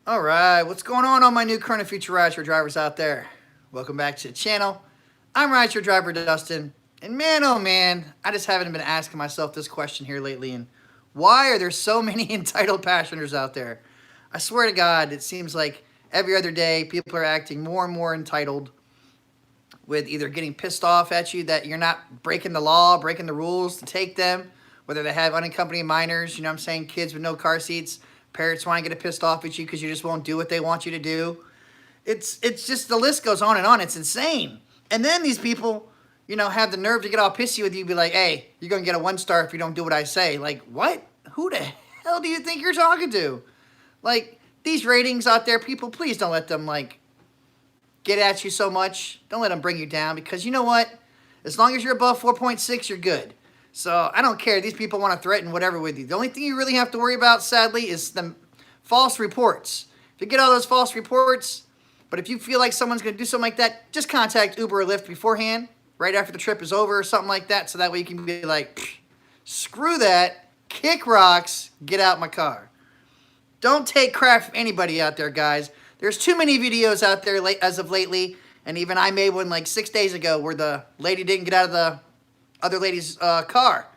All right, what's going on all my new current and future Rideshare drivers out there? Welcome back to the channel. I'm Rideshare driver Dustin, and man, oh man, I just haven't been asking myself this question here lately, and why are there so many entitled passengers out there? I swear to God, it seems like every other day people are acting more and more entitled with either getting pissed off at you that you're not breaking the law, breaking the rules to take them, whether they have unaccompanied minors, you know what I'm saying, kids with no car seats. Parents want to get pissed off at you because you just won't do what they want you to do. It's just the list goes on and on. It's insane. And then these people, have the nerve to get all pissy with you, be like, hey, you're going to get a 1-star if you don't do what I say. Like, what? Who the hell do you think you're talking to? Like, these ratings out there, people, please don't let them, get at you so much. Don't let them bring you down because you know what? As long as you're above 4.6, you're good. So I don't care. These people want to threaten whatever with you. The only thing you really have to worry about, sadly, is the false reports. If you get all those false reports, but if you feel like someone's going to do something like that, just contact Uber or Lyft beforehand, right after the trip is over or something like that, so that way you can be like, screw that, kick rocks, get out my car. Don't take crap from anybody out there, guys. There's too many videos out there as of lately, and even I made one like 6 days ago where the lady didn't get out of the other lady's car.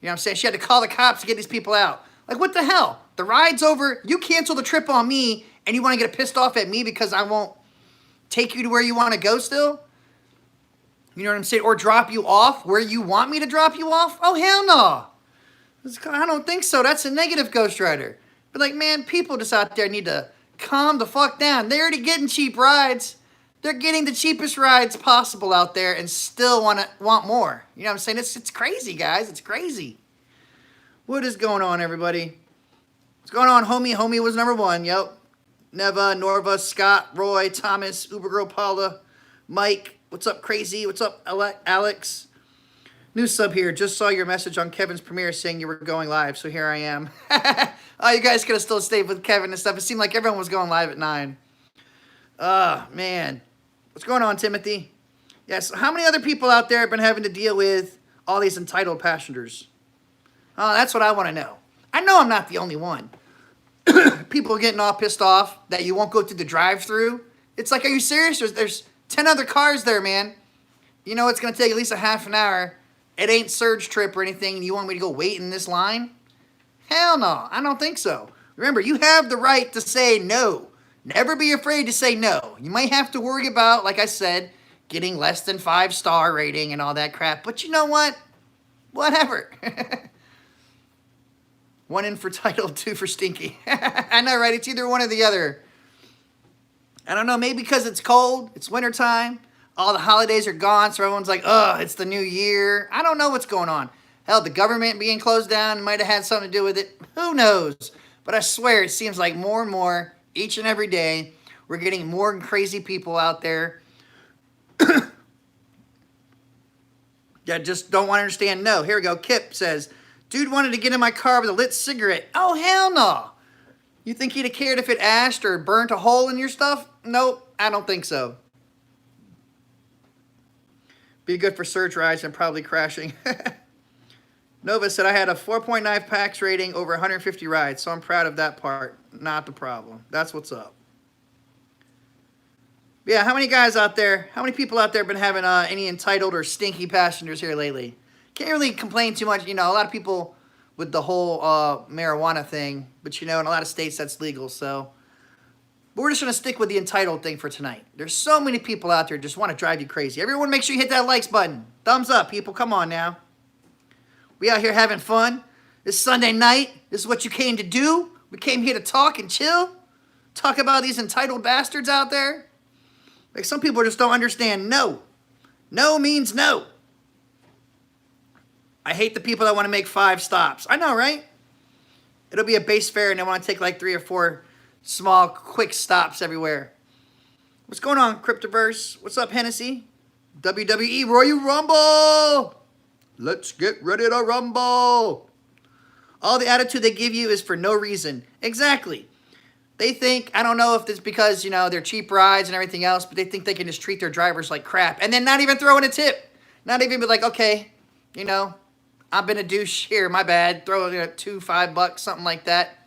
You know what I'm saying? She had to call the cops to get these people out. Like, what the hell? The ride's over. You cancel the trip on me, and you want to get pissed off at me because I won't take you to where you want to go still? You know what I'm saying? Or drop you off where you want me to drop you off? Oh, hell no. I don't think so. That's a negative Ghost Rider. But, like, man, people just out there need to calm the fuck down. They're already getting cheap rides. They're getting the cheapest rides possible out there and still want more. You know what I'm saying? It's crazy, guys. It's crazy. What is going on, everybody? What's going on, homie? Homie was number one. Yep. Neva, Norva, Scott, Roy, Thomas, Ubergirl, Paula, Mike. What's up, crazy? What's up, Alex? New sub here. Just saw your message on Kevin's premiere saying you were going live, so here I am. Oh, you guys could have still stayed with Kevin and stuff. It seemed like everyone was going live at 9. Oh, man. What's going on, Timothy? Yes, how many other people out there have been having to deal with all these entitled passengers? Oh, that's what I want to know. I know I'm not the only one. People getting all pissed off that you won't go through the drive-thru. It's like, are you serious? There's 10 other cars there, man. You know it's going to take at least a half an hour. It ain't surge trip or anything, and you want me to go wait in this line? Hell no, I don't think so. Remember, you have the right to say no. Never be afraid to say no. You might have to worry about, like I said, getting less than 5-star rating and all that crap. But you know what? Whatever. 1 in for title, 2 for stinky. I know, right? It's either one or the other. I don't know. Maybe because it's cold. It's wintertime. All the holidays are gone, so everyone's like, ugh, it's the new year. I don't know what's going on. Hell, the government being closed down might have had something to do with it. Who knows? But I swear, it seems like more and more, each and every day, we're getting more crazy people out there that just don't want to understand. No, here we go. Kip says, dude wanted to get in my car with a lit cigarette. Oh, hell no. You think he'd have cared if it ashed or burnt a hole in your stuff? Nope, I don't think so. Be good for surge rides and probably crashing. Nova said, I had a 4.9 PAX rating over 150 rides, so I'm proud of that part. Not the problem. That's what's up. Yeah, how many guys out there, how many people out there have been having any entitled or stinky passengers here lately? Can't really complain too much. You know, a lot of people with the whole marijuana thing, but you know, in a lot of states that's legal, so. But we're just going to stick with the entitled thing for tonight. There's so many people out there just want to drive you crazy. Everyone make sure you hit that likes button. Thumbs up, people. Come on now. We out here having fun. It's Sunday night. This is what you came to do. We came here to talk and chill. Talk about these entitled bastards out there. Like some people just don't understand no. No means no. I hate the people that want to make 5 stops. I know, right? It'll be a base fare and they want to take like 3 or 4 small, quick stops everywhere. What's going on, Cryptoverse? What's up, Hennessy? WWE Royal Rumble! Let's get ready to rumble! All the attitude they give you is for no reason. Exactly. They think, I don't know if it's because, you know, they're cheap rides and everything else, but they think they can just treat their drivers like crap and then not even throw in a tip. Not even be like, okay, you know, I've been a douche here, my bad. Throw in $2, $5, something like that.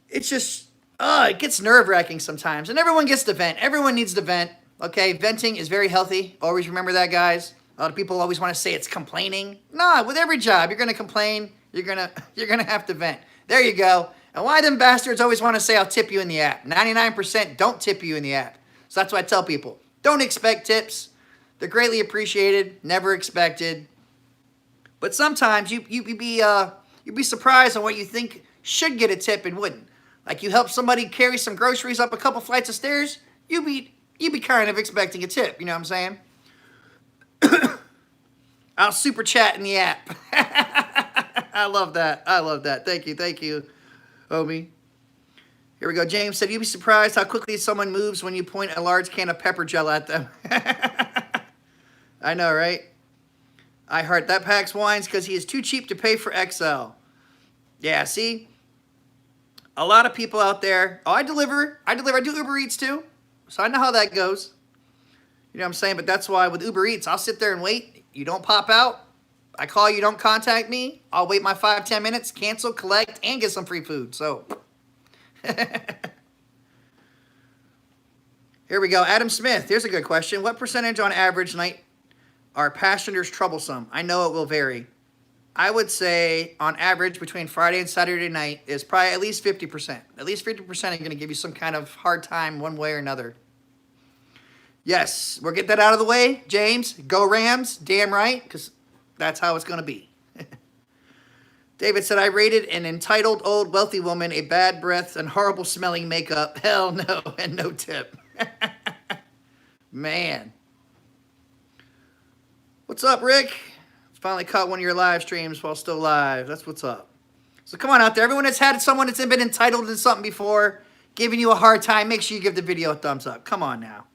It's just, It gets nerve-wracking sometimes. And everyone gets to vent. Everyone needs to vent. Okay, venting is very healthy. Always remember that, guys. A lot of people always want to say it's complaining. Nah, with every job, you're going to complain. You're gonna have to vent. There you go. And why them bastards always want to say I'll tip you in the app? 99% don't tip you in the app. So that's what I tell people. Don't expect tips. They're greatly appreciated, never expected. But sometimes you'd be surprised on what you think should get a tip and wouldn't. Like you help somebody carry some groceries up a couple flights of stairs, you'd be kind of expecting a tip. You know what I'm saying? I'll super chat in the app. I love that. I love that. Thank you, homie. Here we go. James said, you'd be surprised how quickly someone moves when you point a large can of pepper gel at them. I know, right? I heart that packs wines because he is too cheap to pay for XL. Yeah, see? A lot of people out there. Oh, I deliver. I do Uber Eats too. So I know how that goes. You know what I'm saying? But that's why with Uber Eats, I'll sit there and wait. You don't pop out. I call you, don't contact me. I'll wait my 5-10 minutes, cancel, collect, and get some free food. So, here we go. Adam Smith, here's a good question. What percentage on average night are passengers troublesome? I know it will vary. I would say on average between Friday and Saturday night is probably at least 50%. At least 50% are going to give you some kind of hard time one way or another. Yes, we'll get that out of the way. James, go Rams. Damn right, because that's how it's going to be. David said, I rated an entitled old wealthy woman a bad breath and horrible smelling makeup. Hell no, and no tip. Man. What's up, Rick? Finally caught one of your live streams while still live. That's what's up. So come on out there. Everyone that's had someone that's been entitled to something before, giving you a hard time, make sure you give the video a thumbs up. Come on now.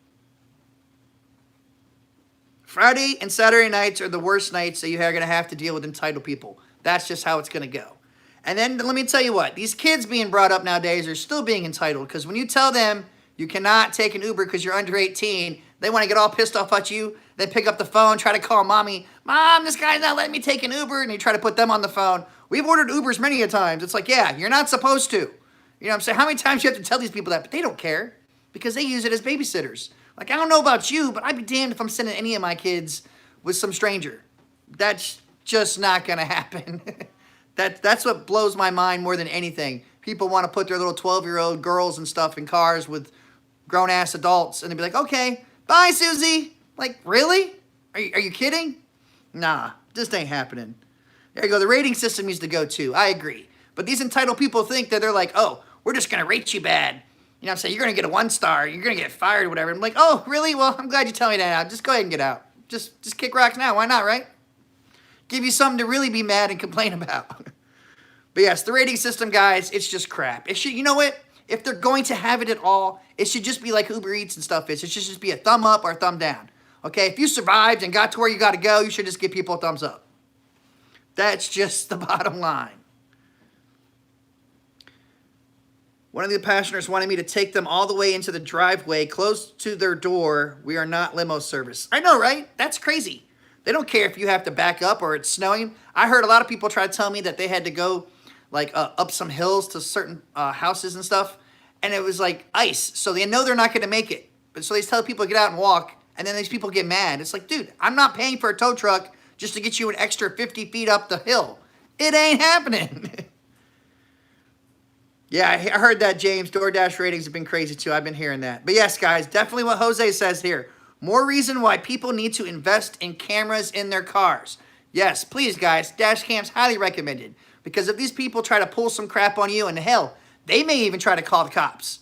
Friday and Saturday nights are the worst nights that you are going to have to deal with entitled people. That's just how it's going to go. And then let me tell you what. These kids being brought up nowadays are still being entitled because when you tell them you cannot take an Uber because you're under 18, they want to get all pissed off at you. They pick up the phone, try to call mommy. Mom, this guy's not letting me take an Uber. And you try to put them on the phone. We've ordered Ubers many a times. It's like, yeah, you're not supposed to. You know what I'm saying? How many times you have to tell these people that? But they don't care because they use it as babysitters. Like, I don't know about you, but I'd be damned if I'm sending any of my kids with some stranger. That's just not going to happen. That's what blows my mind more than anything. People want to put their little 12-year-old girls and stuff in cars with grown-ass adults, and they'd be like, okay, bye, Susie. Like, really? Are you kidding? Nah, just ain't happening. There you go. The rating system needs to go, too. I agree. But these entitled people think that they're like, oh, we're just going to rate you bad. You know what I'm saying? You're going to get a 1 star. You're going to get fired or whatever. I'm like, oh, really? Well, I'm glad you tell me that now. Just go ahead and get out. Just kick rocks now. Why not, right? Give you something to really be mad and complain about. But yes, the rating system, guys, it's just crap. It should, you know what? If they're going to have it at all, it should just be like Uber Eats and stuff is. It should just be a thumb up or a thumb down. Okay? If you survived and got to where you got to go, you should just give people a thumbs up. That's just the bottom line. One of the passengers wanted me to take them all the way into the driveway, close to their door. We are not limo service. I know, right? That's crazy. They don't care if you have to back up or it's snowing. I heard a lot of people try to tell me that they had to go like up some hills to certain houses and stuff. And it was like ice. So they know they're not going to make it. But so they tell people to get out and walk. And then these people get mad. It's like, dude, I'm not paying for a tow truck just to get you an extra 50 feet up the hill. It ain't happening. Yeah, I heard that, James. DoorDash ratings have been crazy, too. I've been hearing that. But yes, guys, definitely what Jose says here. More reason why people need to invest in cameras in their cars. Yes, please, guys. Dash cams highly recommended. Because if these people try to pull some crap on you, and hell, they may even try to call the cops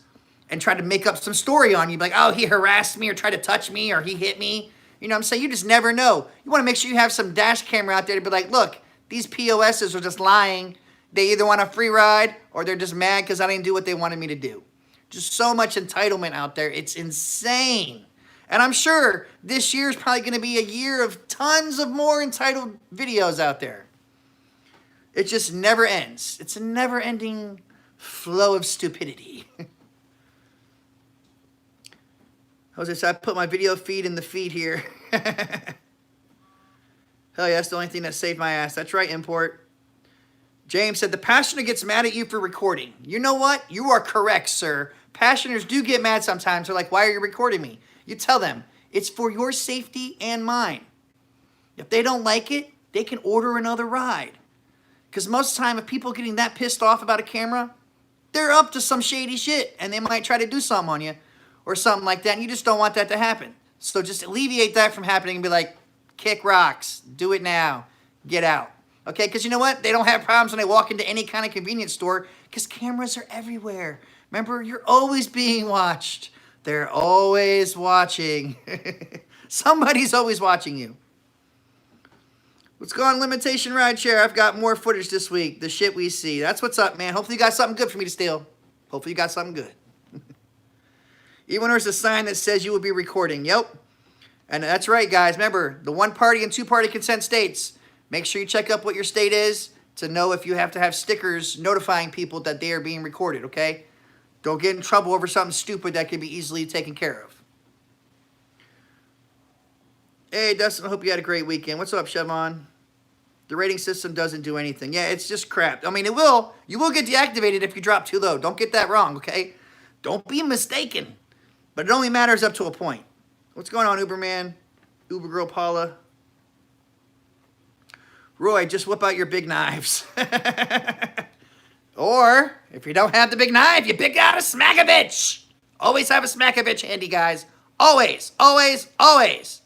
and try to make up some story on you. Like, oh, he harassed me or tried to touch me or he hit me. You know what I'm saying? You just never know. You want to make sure you have some dash camera out there to be like, look, these POSs are just lying. They either want a free ride or they're just mad because I didn't do what they wanted me to do. Just so much entitlement out there. It's insane. And I'm sure this year is probably going to be a year of tons of more entitled videos out there. It just never ends. It's a never-ending flow of stupidity. Jose said, I put my video feed in the feed here. Hell yeah, that's the only thing that saved my ass. That's right, import. James said, the passenger gets mad at you for recording. You know what? You are correct, sir. Passengers do get mad sometimes. They're like, why are you recording me? You tell them, it's for your safety and mine. If they don't like it, they can order another ride. Because most of the time, if people are getting that pissed off about a camera, they're up to some shady shit, and they might try to do something on you or something like that, and you just don't want that to happen. So just alleviate that from happening and be like, kick rocks, do it now, get out. Okay, because you know what? They don't have problems when they walk into any kind of convenience store because cameras are everywhere. Remember, you're always being watched. They're always watching. Somebody's always watching you. What's going on, Limitation Rideshare? I've got more footage this week. The shit we see. That's what's up, man. Hopefully you got something good for me to steal. Hopefully you got something good. Even when there's a sign that says you will be recording. Yep. And that's right, guys. Remember, the one-party and two-party consent states. Make sure you check up what your state is to know if you have to have stickers notifying people that they are being recorded, okay? Don't get in trouble over something stupid that can be easily taken care of. Hey, Dustin, I hope you had a great weekend. What's up, Chevon? The rating system doesn't do anything. Yeah, it's just crap. I mean, it will. You will get deactivated if you drop too low. Don't get that wrong, okay? Don't be mistaken. But it only matters up to a point. What's going on, Uberman? Ubergirl Paula? Roy, just whip out your big knives. Or, if you don't have the big knife, you pick out a smack-a-bitch. Always have a smack-a-bitch handy, guys. Always, always, always.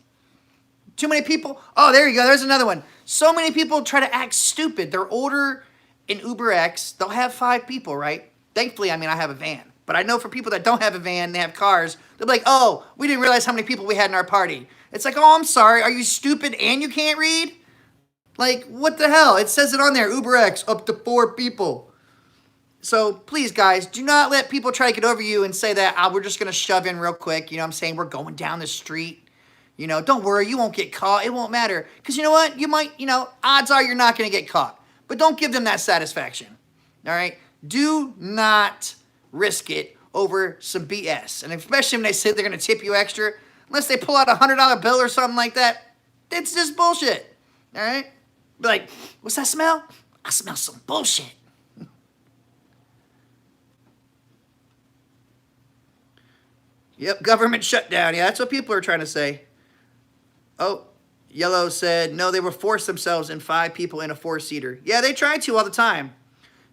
Too many people. Oh, there you go. There's another one. So many people try to act stupid. They're order in Uberx. They'll have 5 people, right? Thankfully, I mean, I have a van. But I know for people that don't have a van, they have cars, they'll be like, oh, we didn't realize how many people we had in our party. It's like, oh, I'm sorry. Are you stupid and you can't read? Like, what the hell? It says it on there. Uberx, up to 4 people. So, please, guys, do not let people try to get over you and say that, we're just going to shove in real quick. You know what I'm saying? We're going down the street. You know, don't worry. You won't get caught. It won't matter. Because you know what? You might, you know, odds are you're not going to get caught. But don't give them that satisfaction. All right? Do not risk it over some BS. And especially when they say they're going to tip you extra, unless they pull out a $100 bill or something like that, it's just bullshit. All right? Be like, what's that smell? I smell some bullshit. Yep, government shutdown. Yeah, that's what people are trying to say. Oh, Yellow said, no, they will force themselves in 5 people in a 4-seater. Yeah, they try to all the time.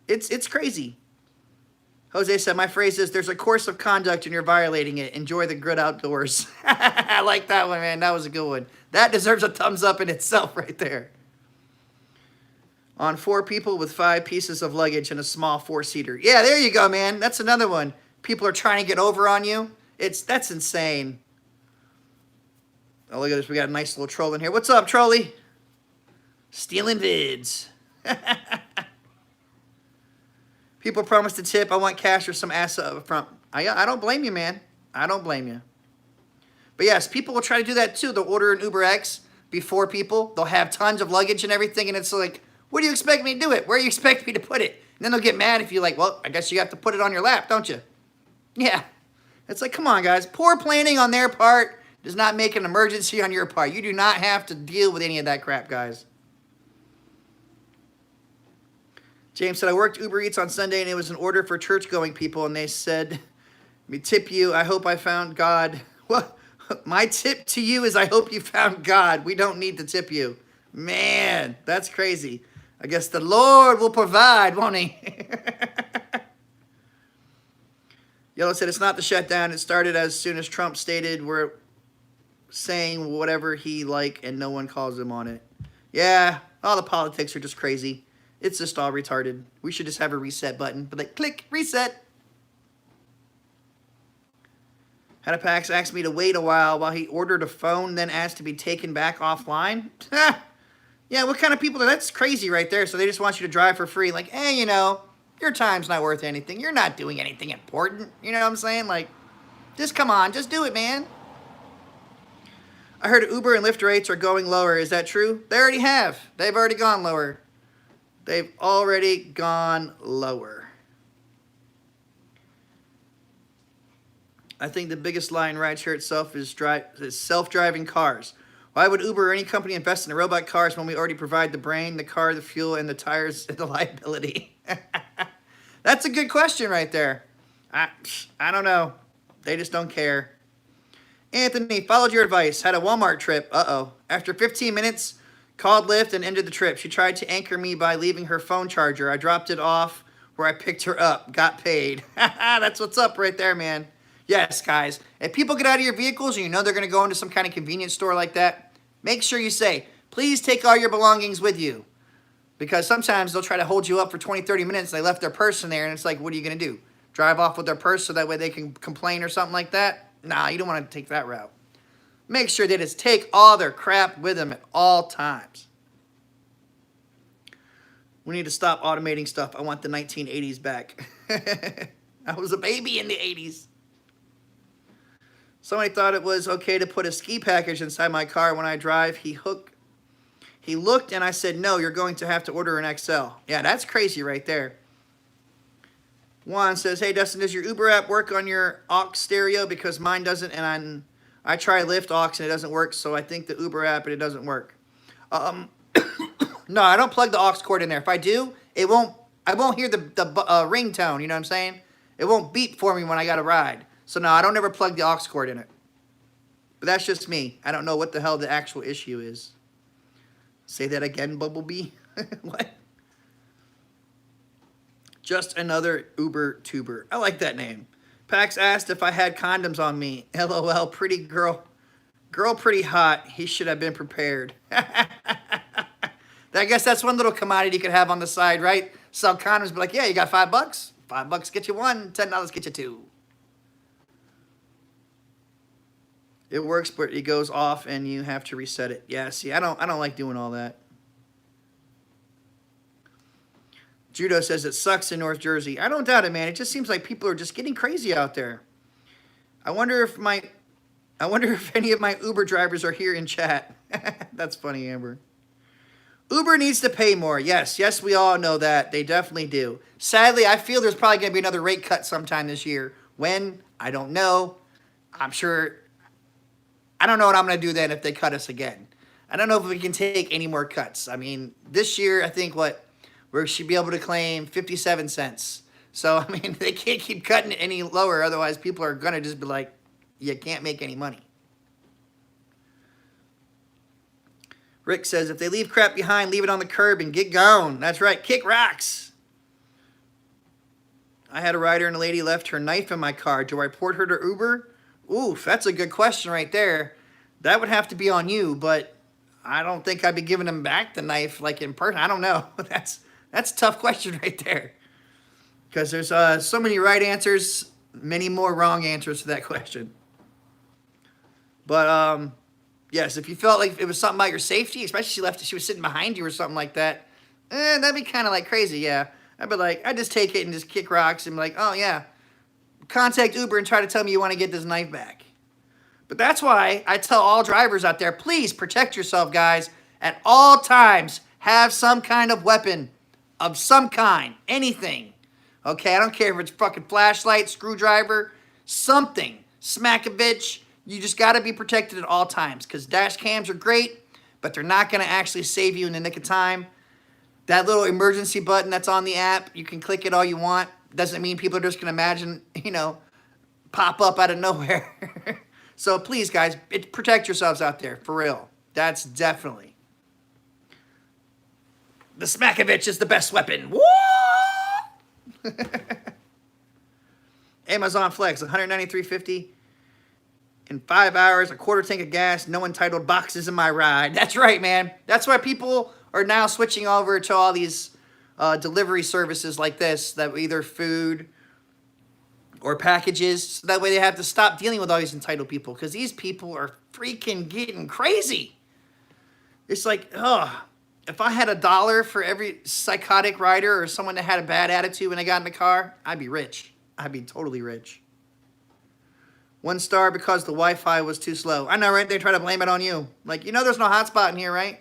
It's crazy. Jose said, my phrase is, there's a course of conduct and you're violating it. Enjoy the good outdoors. I like that one, man. That was a good one. That deserves a thumbs up in itself right there. On 4 people with 5 pieces of luggage in a small 4-seater. Yeah, there you go, man. That's another one. People are trying to get over on you. That's insane. Oh, look at this. We got a nice little troll in here. What's up, Trolly? Stealing vids. People promise to tip. I want cash or some ass up front. I don't blame you, man. I don't blame you. But yes, people will try to do that too. They'll order an Uberx before people. They'll have tons of luggage and everything. And it's like, where do you expect me to do it? Where do you expect me to put it? And then they'll get mad if you're like, well, I guess you have to put it on your lap, don't you? Yeah. It's like, come on, guys. Poor planning on their part does not make an emergency on your part. You do not have to deal with any of that crap, guys. James said, I worked Uber Eats on Sunday, and it was an order for church-going people, and they said, me tip you, I hope I found God. What? My tip to you is I hope you found God. We don't need to tip you. Man, that's crazy. I guess the Lord will provide, won't he? Yellow said, it's not the shutdown. It started as soon as Trump stated we're saying whatever he like and no one calls him on it. Yeah, all the politics are just crazy. It's just all retarded. We should just have a reset button. But like, click, reset. Had a Pax asked me to wait a while he ordered a phone, then asked to be taken back offline. Yeah, what kind of people are that's crazy right there. So they just want you to drive for free. Like, hey, you know, your time's not worth anything. You're not doing anything important. You know what I'm saying? Like, just come on. Just do it, man. I heard Uber and Lyft rates are going lower. Is that true? They already have. They've already gone lower. They've already gone lower. I think the biggest lie in rideshare itself is self-driving cars. Why would Uber or any company invest in the robot cars when we already provide the brain, the car, the fuel, and the tires, and the liability? That's a good question right there. I don't know. They just don't care. Anthony, followed your advice. Had a Walmart trip. Uh-oh. After 15 minutes, called Lyft and ended the trip. She tried to anchor me by leaving her phone charger. I dropped it off where I picked her up. Got paid. That's what's up right there, man. Yes, guys. If people get out of your vehicles and you know they're going to go into some kind of convenience store like that, make sure you say, please take all your belongings with you. Because sometimes they'll try to hold you up for 20, 30 minutes. They left their purse in there, and it's like, what are you going to do? Drive off with their purse so that way they can complain or something like that? Nah, you don't want to take that route. Make sure they just take all their crap with them at all times. We need to stop automating stuff. I want the 1980s back. I was a baby in the 80s. Somebody thought it was okay to put a ski package inside my car when I drive. He looked and I said, no, you're going to have to order an XL. Yeah, that's crazy right there. Juan says, hey, Dustin, does your Uber app work on your aux stereo? Because mine doesn't, and I try Lyft aux and it doesn't work, so I think the Uber app and it doesn't work. No, I don't plug the aux cord in there. If I do, I won't hear the ringtone, you know what I'm saying? It won't beep for me when I got a ride. So no, I don't ever plug the aux cord in it. But that's just me. I don't know what the hell the actual issue is. Say that again, Bumblebee. What? Just another Uber tuber. I like that name. Pax asked if I had condoms on me. LOL, pretty girl. Girl pretty hot. He should have been prepared. I guess that's one little commodity you could have on the side, right? Sell condoms, be like, yeah, you got $5? $5 get you one, $10 get you two. It works, but it goes off and you have to reset it. Yeah, see, I don't like doing all that. Judo says it sucks in North Jersey. I don't doubt it, man. It just seems like people are just getting crazy out there. I wonder if any of my Uber drivers are here in chat. That's funny, Amber. Uber needs to pay more. Yes, we all know that. They definitely do. Sadly, I feel there's probably going to be another rate cut sometime this year. When? I don't know. I'm sure. I don't know what I'm going to do then if they cut us again. I don't know if we can take any more cuts. I mean, this year, I think we should be able to claim 57 cents. So, I mean, they can't keep cutting it any lower. Otherwise, people are going to just be like, you can't make any money. Rick says, if they leave crap behind, leave it on the curb and get going. That's right. Kick rocks. I had a rider and a lady left her knife in my car. Do I report her to Uber? Oof, that's a good question right there. That would have to be on you, but I don't think I'd be giving them back the knife like in person. I don't know. That's a tough question right there. Because there's so many right answers, many more wrong answers to that question. But yes, if you felt like it was something about your safety, especially she was sitting behind you or something like that, that'd be kind of like crazy, yeah. I'd be like, I'd just take it and just kick rocks and be like, oh yeah, contact Uber and try to tell me you want to get this knife back. But that's why I tell all drivers out there, please protect yourself, guys. At all times, have some kind of weapon of some kind, anything. Okay, I don't care if it's fucking flashlight, screwdriver, something. Smack a bitch. You just got to be protected at all times because dash cams are great, but they're not going to actually save you in the nick of time. That little emergency button that's on the app, you can click it all you want. Doesn't mean people are just going to imagine, pop up out of nowhere. So please, guys, protect yourselves out there, for real. That's definitely. The Smackovich is the best weapon. Woo! Amazon Flex, $193.50. In 5 hours, a quarter tank of gas, no entitled boxes in my ride. That's right, man. That's why people are now switching over to all these delivery services like this, that either food or packages. So that way they have to stop dealing with all these entitled people because these people are freaking getting crazy. It's like, if I had $1 for every psychotic rider or someone that had a bad attitude when they got in the car, I'd be rich. I'd be totally rich. 1 star because the Wi-Fi was too slow. I know, right? They try to blame it on you. Like, there's no hotspot in here, right?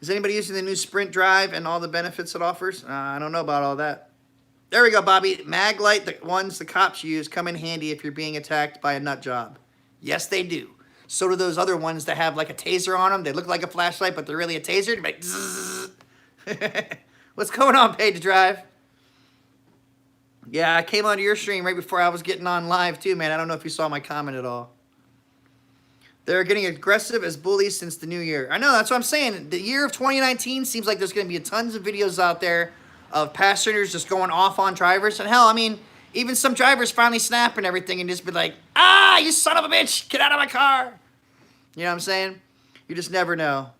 Is anybody using the new Sprint Drive and all the benefits it offers? I don't know about all that. There we go, Bobby. Maglite, the ones the cops use, come in handy if you're being attacked by a nut job. Yes, they do. So do those other ones that have like a taser on them. They look like a flashlight, but they're really a taser. They're like, zzz. What's going on, Paid to Drive? Yeah, I came onto your stream right before I was getting on live too, man. I don't know if you saw my comment at all. They're getting aggressive as bullies since the new year. I know, that's what I'm saying. The year of 2019 seems like there's going to be tons of videos out there of passengers just going off on drivers. And hell, I mean, even some drivers finally snap and everything and just be like, ah, you son of a bitch, get out of my car. You know what I'm saying? You just never know.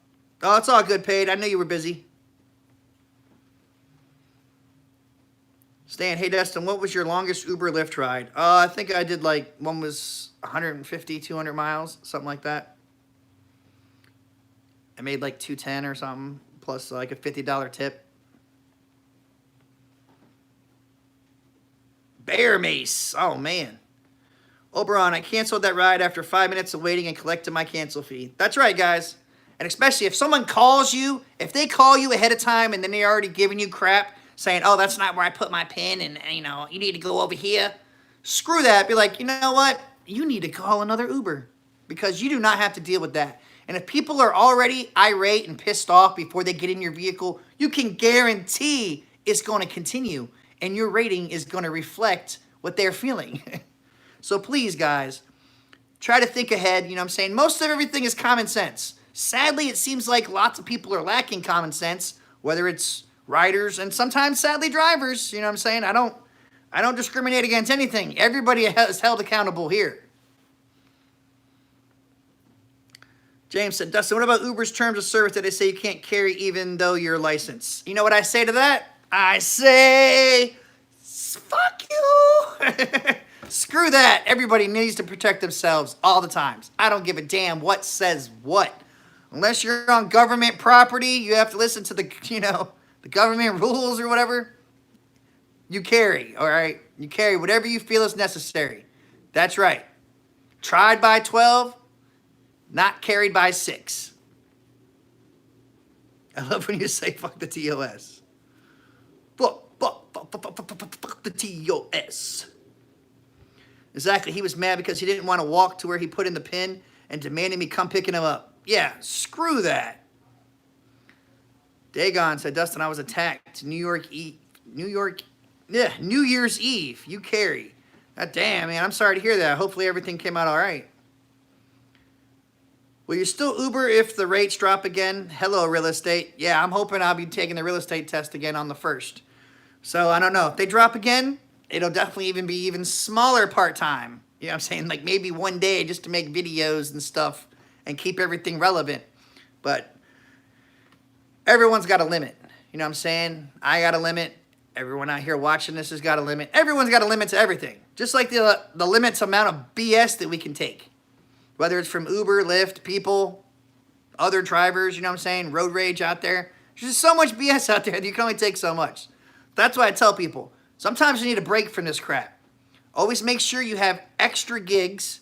Oh, it's all good, Paid. I knew you were busy. Stan, hey Dustin, what was your longest Uber Lyft ride? I think I did like, one was 150, 200 miles, something like that. I made like $210 or something, plus like a $50 tip. Bear Mace, oh man. Oberon, I canceled that ride after 5 minutes of waiting and collected my cancel fee. That's right, guys. And especially if someone calls you, if they call you ahead of time and then they're already giving you crap, saying, oh, that's not where I put my pin, and, you know, you need to go over here. Screw that. Be like, you know what? You need to call another Uber because you do not have to deal with that. And if people are already irate and pissed off before they get in your vehicle, you can guarantee it's going to continue, and your rating is going to reflect what they're feeling. So please, guys, try to think ahead. You know what I'm saying? Most of everything is common sense. Sadly, it seems like lots of people are lacking common sense, whether it's riders and sometimes sadly drivers. You know what I'm saying? I don't discriminate against anything. Everybody is held accountable here. James said, Dustin, what about Uber's terms of service that they say you can't carry even though you're licensed? You know what I say to that? I say, fuck you. Screw that. Everybody needs to protect themselves all the times. I don't give a damn what says what. Unless you're on government property, you have to listen to the, you know, the government rules or whatever. You carry, all right? You carry whatever you feel is necessary. That's right. Tried by 12, not carried by 6. I love when you say fuck the TOS. Fuck the TOS. Exactly. He was mad because he didn't want to walk to where he put in the pin and demanded me come picking him up. Yeah, screw that. Dagon said, Dustin, I was attacked. New Year's Eve. You carry. God damn, man. I'm sorry to hear that. Hopefully everything came out all right. Will you still Uber if the rates drop again? Hello, real estate. Yeah, I'm hoping I'll be taking the real estate test again on the 1st. So I don't know. If they drop again, it'll definitely be even smaller part-time. You know what I'm saying? Like maybe one day just to make videos and stuff and keep everything relevant. But everyone's got a limit. You know what I'm saying? I got a limit. Everyone out here watching this has got a limit. Everyone's got a limit to everything. Just like the limits amount of BS that we can take. Whether it's from Uber, Lyft, people, other drivers, you know what I'm saying? Road rage out there. There's just so much BS out there that you can only take so much. That's why I tell people, sometimes you need a break from this crap. Always make sure you have extra gigs.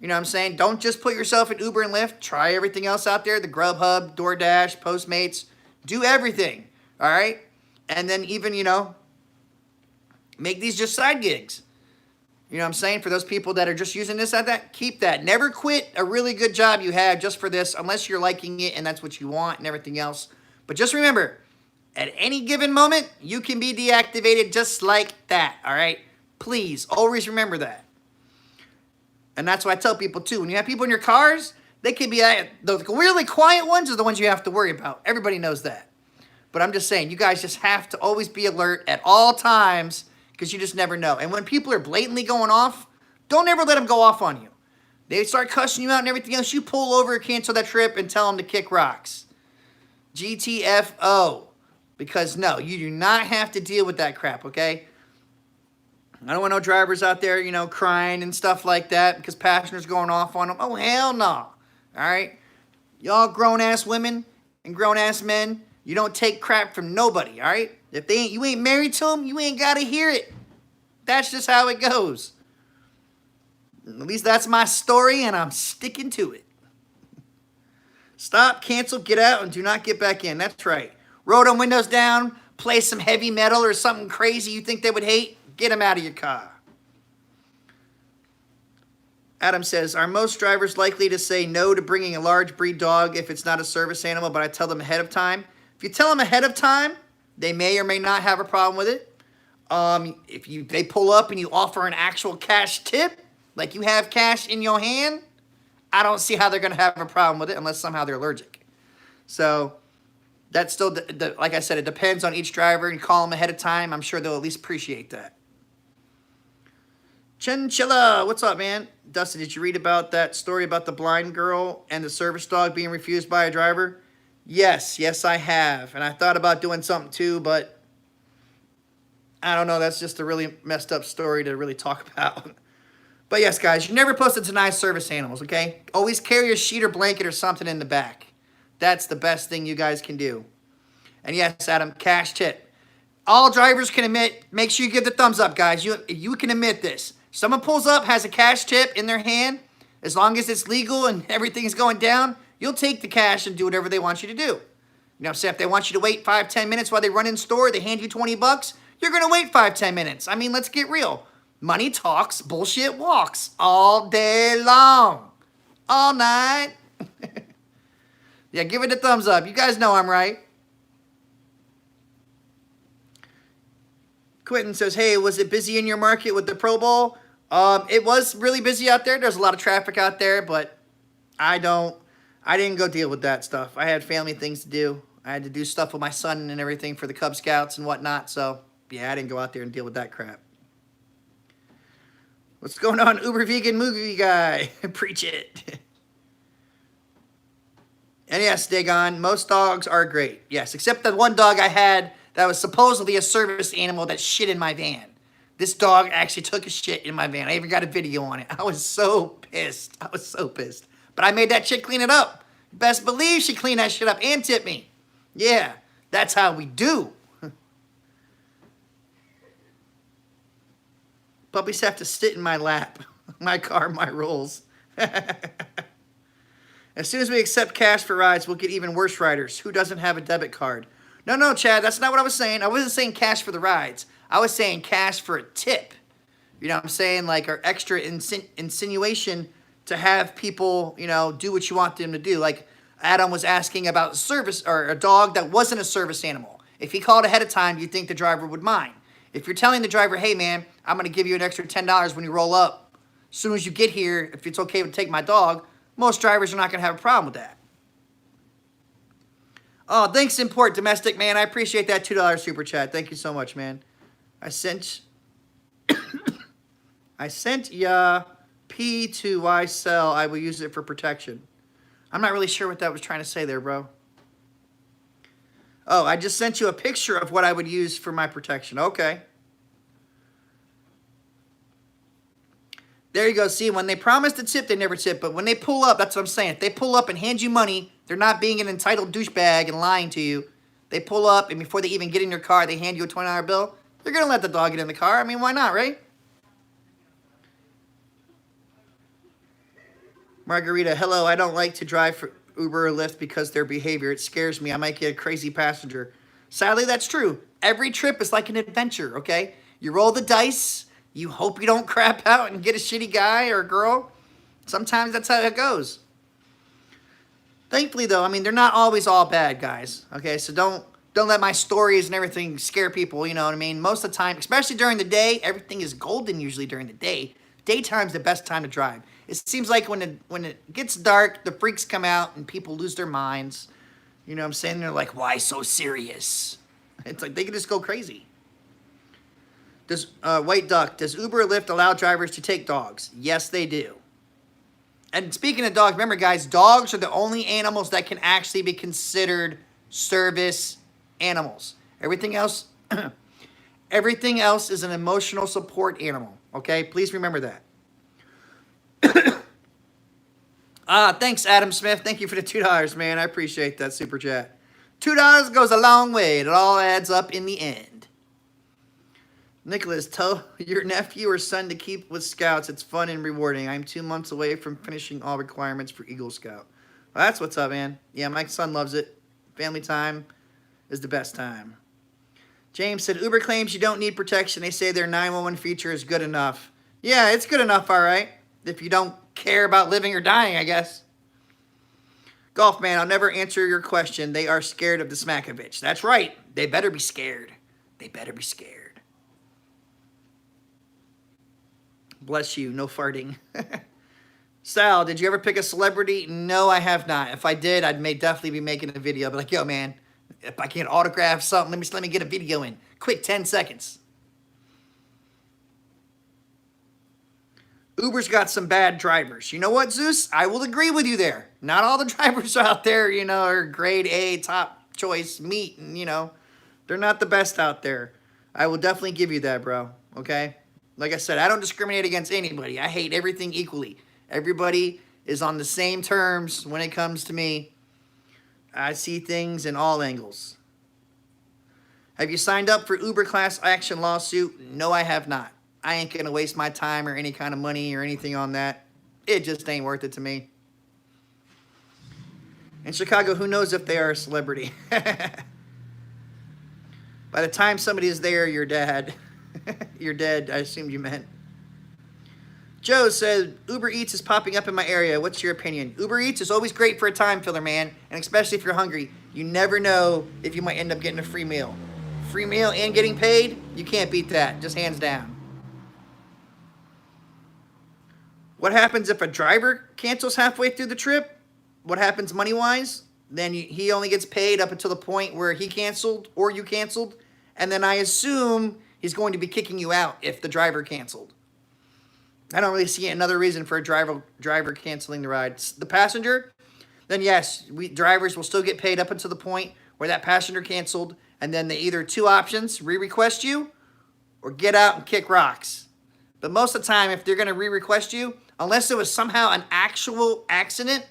You know what I'm saying? Don't just put yourself in Uber and Lyft. Try everything else out there. The Grubhub, DoorDash, Postmates. Do everything. All right? And then even, you know, make these just side gigs. You know what I'm saying? For those people that are just using this at that, keep that. Never quit a really good job you have just for this unless you're liking it and that's what you want and everything else. But just remember, at any given moment, you can be deactivated just like that, all right? Please, always remember that. And that's why I tell people, too, when you have people in your cars, they can be, the really quiet ones are the ones you have to worry about. Everybody knows that. But I'm just saying, you guys just have to always be alert at all times because you just never know. And when people are blatantly going off, don't ever let them go off on you. They start cussing you out and everything else. You pull over, cancel that trip, and tell them to kick rocks. GTFO. Because, no, you do not have to deal with that crap, okay? I don't want no drivers out there, you know, crying and stuff like that because passengers going off on them. Oh, hell no. All right? Y'all grown-ass women and grown-ass men, you don't take crap from nobody, all right? If you ain't married to them, you ain't got to hear it. That's just how it goes. At least that's my story, and I'm sticking to it. Stop, cancel, get out, and do not get back in. That's right. Roll them windows down, play some heavy metal or something crazy you think they would hate. Get them out of your car. Adam says, are most drivers likely to say no to bringing a large breed dog if it's not a service animal, but I tell them ahead of time? If you tell them ahead of time, they may or may not have a problem with it. If they pull up and you offer an actual cash tip, like you have cash in your hand, I don't see how they're going to have a problem with it unless somehow they're allergic. So that's still, like I said, it depends on each driver. And call them ahead of time. I'm sure they'll at least appreciate that. Chinchilla, what's up, man? Dustin, did you read about that story about the blind girl and the service dog being refused by a driver? Yes, I have. And I thought about doing something too, but I don't know. That's just a really messed up story to really talk about. But yes, guys, you're never supposed to deny service animals, okay? Always carry a sheet or blanket or something in the back. That's the best thing you guys can do. And yes, Adam, cash tip. All drivers can admit, make sure you give the thumbs up, guys. You can admit this. Someone pulls up, has a cash tip in their hand, as long as it's legal and everything's going down, you'll take the cash and do whatever they want you to do. You know, say if they want you to wait 5-10 minutes while they run in store, they hand you 20 bucks, you're going to wait 5-10 minutes. I mean, let's get real. Money talks, bullshit walks all day long, all night. Yeah, give it a thumbs up. You guys know I'm right. Quentin says, hey, was it busy in your market with the Pro Bowl? It was really busy out there. There's a lot of traffic out there, but I didn't go deal with that stuff. I had family things to do. I had to do stuff with my son and everything for the Cub Scouts and whatnot. So, yeah, I didn't go out there and deal with that crap. What's going on, Uber Vegan Movie Guy? Preach it. And yes, Dagon, most dogs are great. Yes, except the one dog I had that was supposedly a service animal that shit in my van. This dog actually took a shit in my van. I even got a video on it. I was so pissed. But I made that chick clean it up. Best believe she cleaned that shit up and tipped me. Yeah, that's how we do. Puppies have to sit in my lap. My car, my rules. As soon as we accept cash for rides, we'll get even worse riders. Who doesn't have a debit card? No, Chad, that's not what I was saying. I wasn't saying cash for the rides. I was saying cash for a tip. You know what I'm saying? Like our extra insinuation to have people, you know, do what you want them to do. Like Adam was asking about service or a dog that wasn't a service animal. If he called ahead of time, do you think the driver would mind? If you're telling the driver, hey, man, I'm going to give you an extra $10 when you roll up. As soon as you get here, if it's okay to take my dog, most drivers are not going to have a problem with that. Oh, thanks, Import Domestic, man. I appreciate that $2 super chat. Thank you so much, man. I sent ya P to why sell. I will use it for protection. I'm not really sure what that was trying to say there, bro. Oh, I just sent you a picture of what I would use for my protection. Okay. There you go. See, when they promise to tip, they never tip. But when they pull up, that's what I'm saying. If they pull up and hand you money, they're not being an entitled douchebag and lying to you. They pull up, and before they even get in your car, they hand you a $20 bill. They're going to let the dog get in the car. I mean, why not, right? Margarita, hello. I don't like to drive for Uber or Lyft because their behavior. It scares me. I might get a crazy passenger. Sadly, that's true. Every trip is like an adventure, okay? You roll the dice. You hope you don't crap out and get a shitty guy or girl. Sometimes that's how it goes. Thankfully, though, I mean, they're not always all bad guys, okay? So don't let my stories and everything scare people, you know what I mean? Most of the time, especially during the day, everything is golden usually during the day. Daytime's the best time to drive. It seems like when it gets dark, the freaks come out and people lose their minds. You know what I'm saying? They're like, why so serious? It's like they can just go crazy. Does White Duck, does Uber or Lyft allow drivers to take dogs? Yes, they do. And speaking of dogs, remember, guys, dogs are the only animals that can actually be considered service animals. Everything else is an emotional support animal, okay? Please remember that. Thanks, Adam Smith. Thank you for the $2, man. I appreciate that super chat. $2 goes a long way. It all adds up in the end. Nicholas, tell your nephew or son to keep with Scouts. It's fun and rewarding. I'm 2 months away from finishing all requirements for Eagle Scout. Well, that's what's up, man. Yeah, my son loves it. Family time is the best time. James said, Uber claims you don't need protection. They say their 911 feature is good enough. Yeah, it's good enough, all right. If you don't care about living or dying, I guess. Golf man, I'll never answer your question. They are scared of the Smackovich. That's right. They better be scared. They better be scared. Bless you. No farting. Sal, did you ever pick a celebrity? No, I have not. If I did, I'd definitely be making a video. I'd be like, yo, man, if I can't autograph something, let me get a video in. Quick, 10 seconds. Uber's got some bad drivers. You know what, Zeus? I will agree with you there. Not all the drivers out there, you know, are grade A, top choice meat, and, you know, they're not the best out there. I will definitely give you that, bro, okay? Like I said, I don't discriminate against anybody. I hate everything equally. Everybody is on the same terms when it comes to me. I see things in all angles. Have you signed up for Uber class action lawsuit? No, I have not. I ain't going to waste my time or any kind of money or anything on that. It just ain't worth it to me. In Chicago, who knows if they are a celebrity? By the time somebody is there, you're dead. You're dead, I assumed you meant. Joe said, Uber Eats is popping up in my area. What's your opinion? Uber Eats is always great for a time filler, man. And especially if you're hungry. You never know if you might end up getting a free meal. Free meal and getting paid? You can't beat that. Just hands down. What happens if a driver cancels halfway through the trip? What happens money-wise? Then he only gets paid up until the point where he canceled or you canceled. And then I assume he's going to be kicking you out if the driver canceled. I don't really see another reason for a driver canceling the ride. The passenger, then yes, drivers will still get paid up until the point where that passenger canceled. And then they either two options, re-request you or get out and kick rocks. But most of the time, if they're going to re-request you, unless it was somehow an actual accident,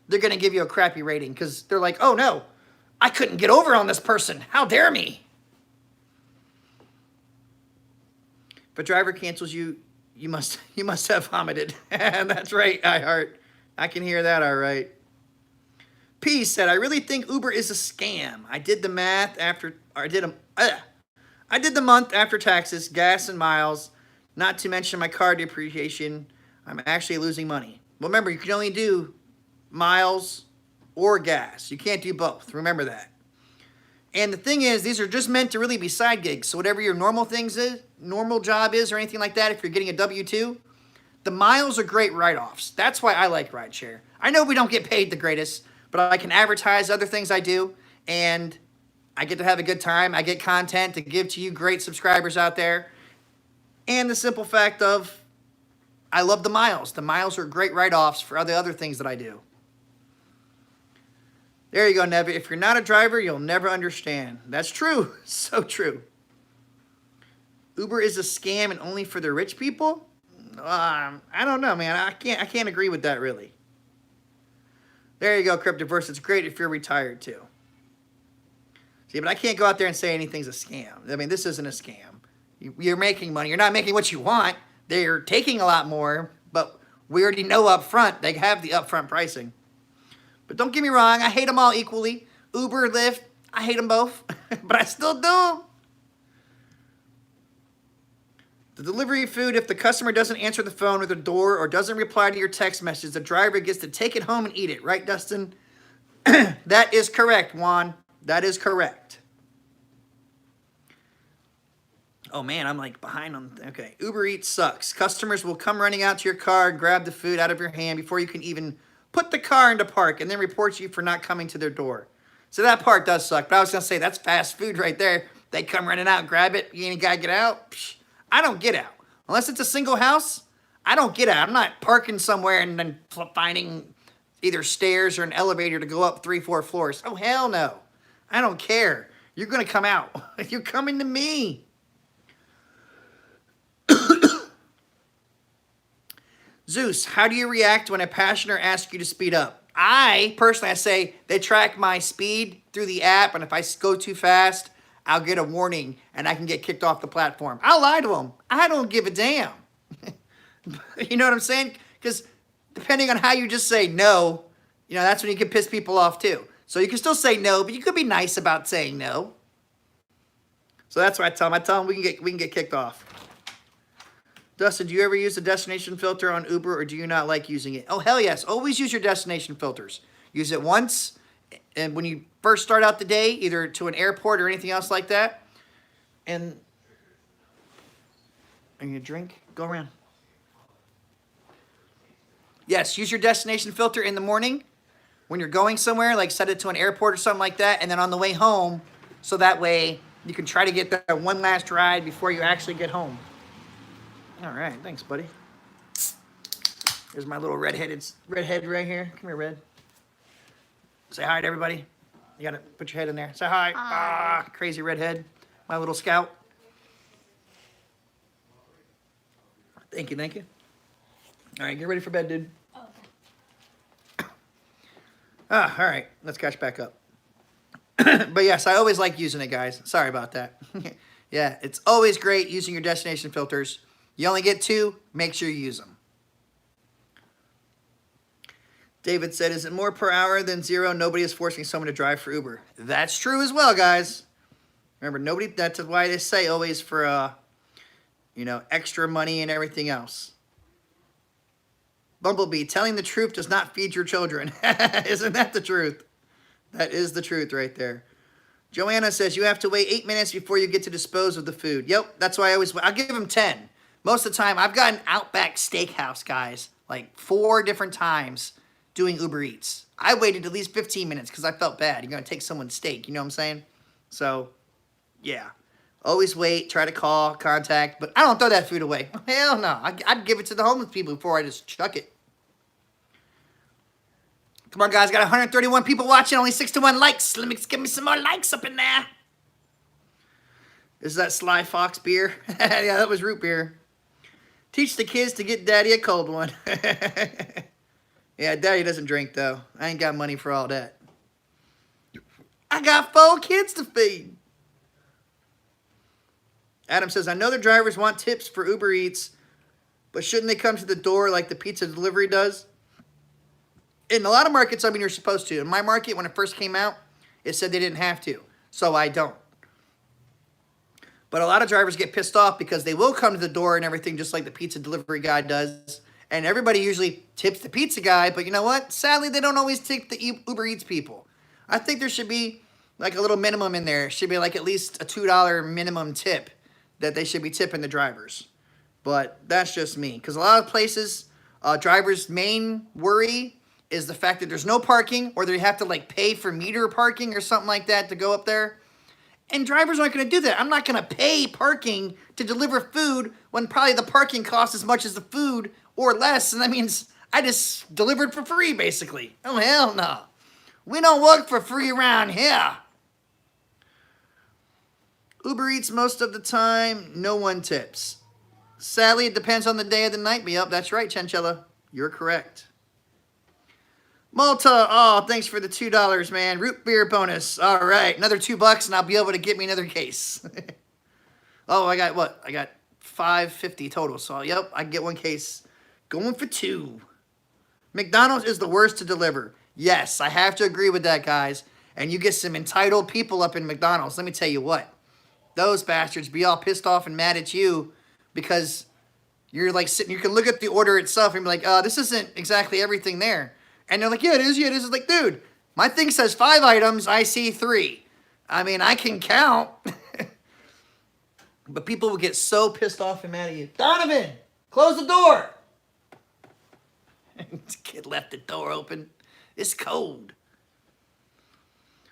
they're going to give you a crappy rating because they're like, oh no, I couldn't get over on this person. How dare me? If a driver cancels you, you must have vomited. That's right, iHeart. I can hear that all right. P said, I really think Uber is a scam. I did the math after, or I did the month after taxes, gas and miles, not to mention my car depreciation. I'm actually losing money. Well, remember, you can only do miles or gas. You can't do both. Remember that. And the thing is, these are just meant to really be side gigs. So whatever your normal job is or anything like that, if you're getting a W-2, the miles are great write-offs. That's why I like rideshare. I know we don't get paid the greatest, but I can advertise other things I do, and I get to have a good time. I get content to give to you great subscribers out there. And the simple fact of, I love the miles. The miles are great write-offs for other things that I do. There you go, Nev. If you're not a driver, you'll never understand. That's true. So true. Uber is a scam and only for the rich people? I don't know, man. I can't agree with that, really. There you go, Cryptoverse. It's great if you're retired, too. See, but I can't go out there and say anything's a scam. I mean, this isn't a scam. You're making money. You're not making what you want. They're taking a lot more, but we already know up front. They have the upfront pricing. But don't get me wrong, I hate them all equally. Uber, Lyft, I hate them both, but I still do them. The delivery food, if the customer doesn't answer the phone or the door or doesn't reply to your text message, the driver gets to take it home and eat it. Right, Dustin? That is correct, Juan. That is correct. Oh, man, I'm like behind on... Okay, Uber Eats sucks. Customers will come running out to your car and grab the food out of your hand before you can even put the car into park and then report you for not coming to their door. So that part does suck. But I was going to say, that's fast food right there. They come running out and grab it. You ain't got to get out. Psh, I don't get out. Unless it's a single house, I don't get out. I'm not parking somewhere and then finding either stairs or an elevator to go up 3-4 floors. Oh, hell no. I don't care. You're going to come out. You're coming to me. Zeus, how do you react when a passenger asks you to speed up? I say they track my speed through the app, and if I go too fast, I'll get a warning, and I can get kicked off the platform. I'll lie to them. I don't give a damn. You know what I'm saying? Because depending on how you just say no, you know, that's when you can piss people off too. So you can still say no, but you could be nice about saying no. So that's what I tell them. I tell them we can get kicked off. Dustin, do you ever use the destination filter on Uber, or do you not like using it? Oh, hell yes. Always use your destination filters. Use it once, and when you first start out the day, either to an airport or anything else like that. And you drink? Go around. Yes, use your destination filter in the morning when you're going somewhere, like set it to an airport or something like that, and then on the way home, so that way you can try to get that one last ride before you actually get home. All right, thanks, buddy. There's my little redhead right here. Come here, Red. Say hi to everybody. You gotta put your head in there. Say hi. Ah, crazy redhead. My little scout. Thank you, thank you. All right, get ready for bed, dude. Oh, okay. All right, let's catch back up. But yes, I always like using it, guys. Sorry about that. Yeah, it's always great using your destination filters. You only get 2, make sure you use them. David said, is it more per hour than 0? Nobody is forcing someone to drive for Uber. That's true as well, guys. Remember, nobody, that's why they say always for, you know, extra money and everything else. Bumblebee, telling the truth does not feed your children. Isn't that the truth? That is the truth right there. Joanna says, you have to wait 8 minutes before you get to dispose of the food. Yep, that's why I'll give them 10. Most of the time, I've gotten Outback Steakhouse, guys, like 4 different times doing Uber Eats. I waited at least 15 minutes because I felt bad. You're going to take someone's steak, you know what I'm saying? So, yeah. Always wait, try to call, contact, but I don't throw that food away. Hell no. I'd give it to the homeless people before I just chuck it. Come on, guys. Got 131 people watching, only 61 likes. Let me give me some more likes up in there. Is that Sly Fox beer? Yeah, that was root beer. Teach the kids to get Daddy a cold one. Yeah, Daddy doesn't drink, though. I ain't got money for all that. I got 4 kids to feed. Adam says, I know the drivers want tips for Uber Eats, but shouldn't they come to the door like the pizza delivery does? In a lot of markets, I mean, you're supposed to. In my market, when it first came out, it said they didn't have to. So I don't. But a lot of drivers get pissed off because they will come to the door and everything just like the pizza delivery guy does. And everybody usually tips the pizza guy. But you know what? Sadly, they don't always tip the Uber Eats people. I think there should be like a little minimum in there. It should be like at least a $2 minimum tip that they should be tipping the drivers. But that's just me. Because a lot of places, drivers' main worry is the fact that there's no parking, or they have to like pay for meter parking or something like that to go up there. And drivers aren't going to do that. I'm not going to pay parking to deliver food when probably the parking costs as much as the food or less. And that means I just delivered for free, basically. Oh, hell no. We don't work for free around here. Uber Eats most of the time, no one tips. Sadly, it depends on the day of the night. But yep, that's right, Chinchilla. You're correct. Malta, oh, thanks for the $2, man. Root beer bonus. All right, another $2 and I'll be able to get me another case. Oh, I got what? I got $5.50 total. So, yep, I can get 1 case. Going for 2. McDonald's is the worst to deliver. Yes, I have to agree with that, guys. And you get some entitled people up in McDonald's. Let me tell you what. Those bastards be all pissed off and mad at you because you're like sitting, you can look at the order itself and be like, this isn't exactly everything there. And they're like, yeah, it is. Yeah, it is. It's like, dude, my thing says 5 items. I see 3. I mean, I can count. But people will get so pissed off and mad at you. Donovan, close the door. This kid left the door open. It's cold.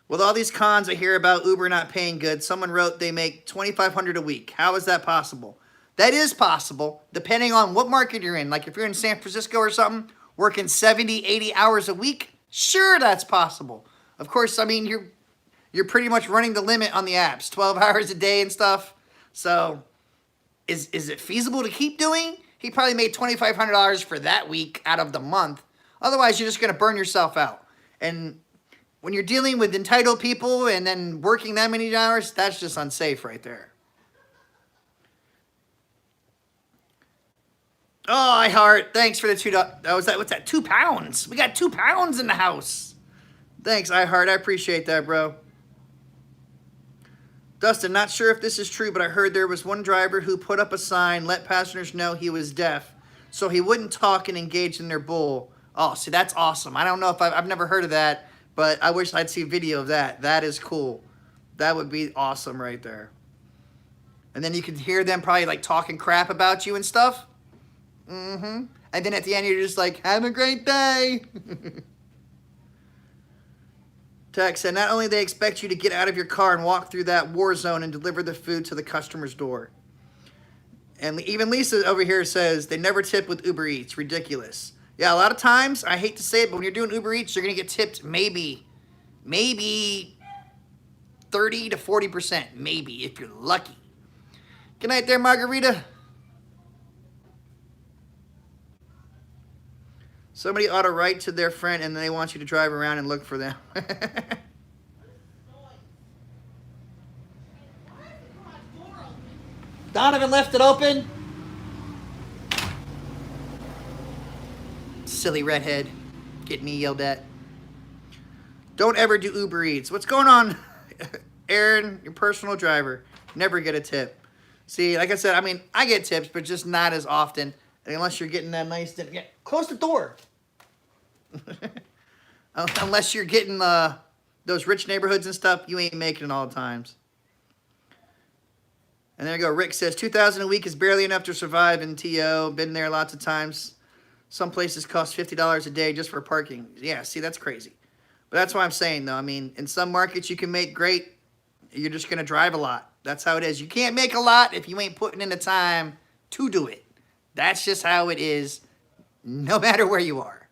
With all these cons I hear about Uber not paying good, someone wrote they make $2,500 a week. How is that possible? That is possible, depending on what market you're in. Like if you're in San Francisco or something, working 70, 80 hours a week, sure, that's possible. Of course, I mean, you're pretty much running the limit on the apps, 12 hours a day and stuff. So is it feasible to keep doing? He probably made $2,500 for that week out of the month. Otherwise, you're just going to burn yourself out. And when you're dealing with entitled people and then working that many hours, that's just unsafe right there. Oh, iHeart, thanks for the $2. Oh, what's that? 2 pounds. We got 2 pounds in the house. Thanks, iHeart. I appreciate that, bro. Dustin, not sure if this is true, but I heard there was one driver who put up a sign, let passengers know he was deaf, so he wouldn't talk and engage in their bull. Oh, see, that's awesome. I don't know if I've never heard of that, but I wish I'd see video of that. That is cool. That would be awesome right there. And then you could hear them probably like talking crap about you and stuff. Mm-hmm. And then at the end, you're just like, have a great day. Text said, not only do they expect you to get out of your car and walk through that war zone and deliver the food to the customer's door. And even Lisa over here says, they never tip with Uber Eats. Ridiculous. Yeah, a lot of times, I hate to say it, but when you're doing Uber Eats, you're going to get tipped maybe 30 to 40%. Maybe, if you're lucky. Good night there, Margarita. Somebody ought to write to their friend and they want you to drive around and look for them. Donovan left it open. Silly redhead. Getting me yelled at. Don't ever do Uber Eats. What's going on, Aaron, your personal driver? Never get a tip. See, like I said, I mean, I get tips, but just not as often. Unless you're getting that nice... Yeah, close the door. Unless you're getting those rich neighborhoods and stuff, you ain't making it all the times. And there you go. Rick says, $2,000 a week is barely enough to survive in TO. Been there lots of times. Some places cost $50 a day just for parking. Yeah, see, that's crazy. But that's what I'm saying, though. I mean, in some markets you can make great. You're just going to drive a lot. That's how it is. You can't make a lot if you ain't putting in the time to do it. That's just how it is, no matter where you are.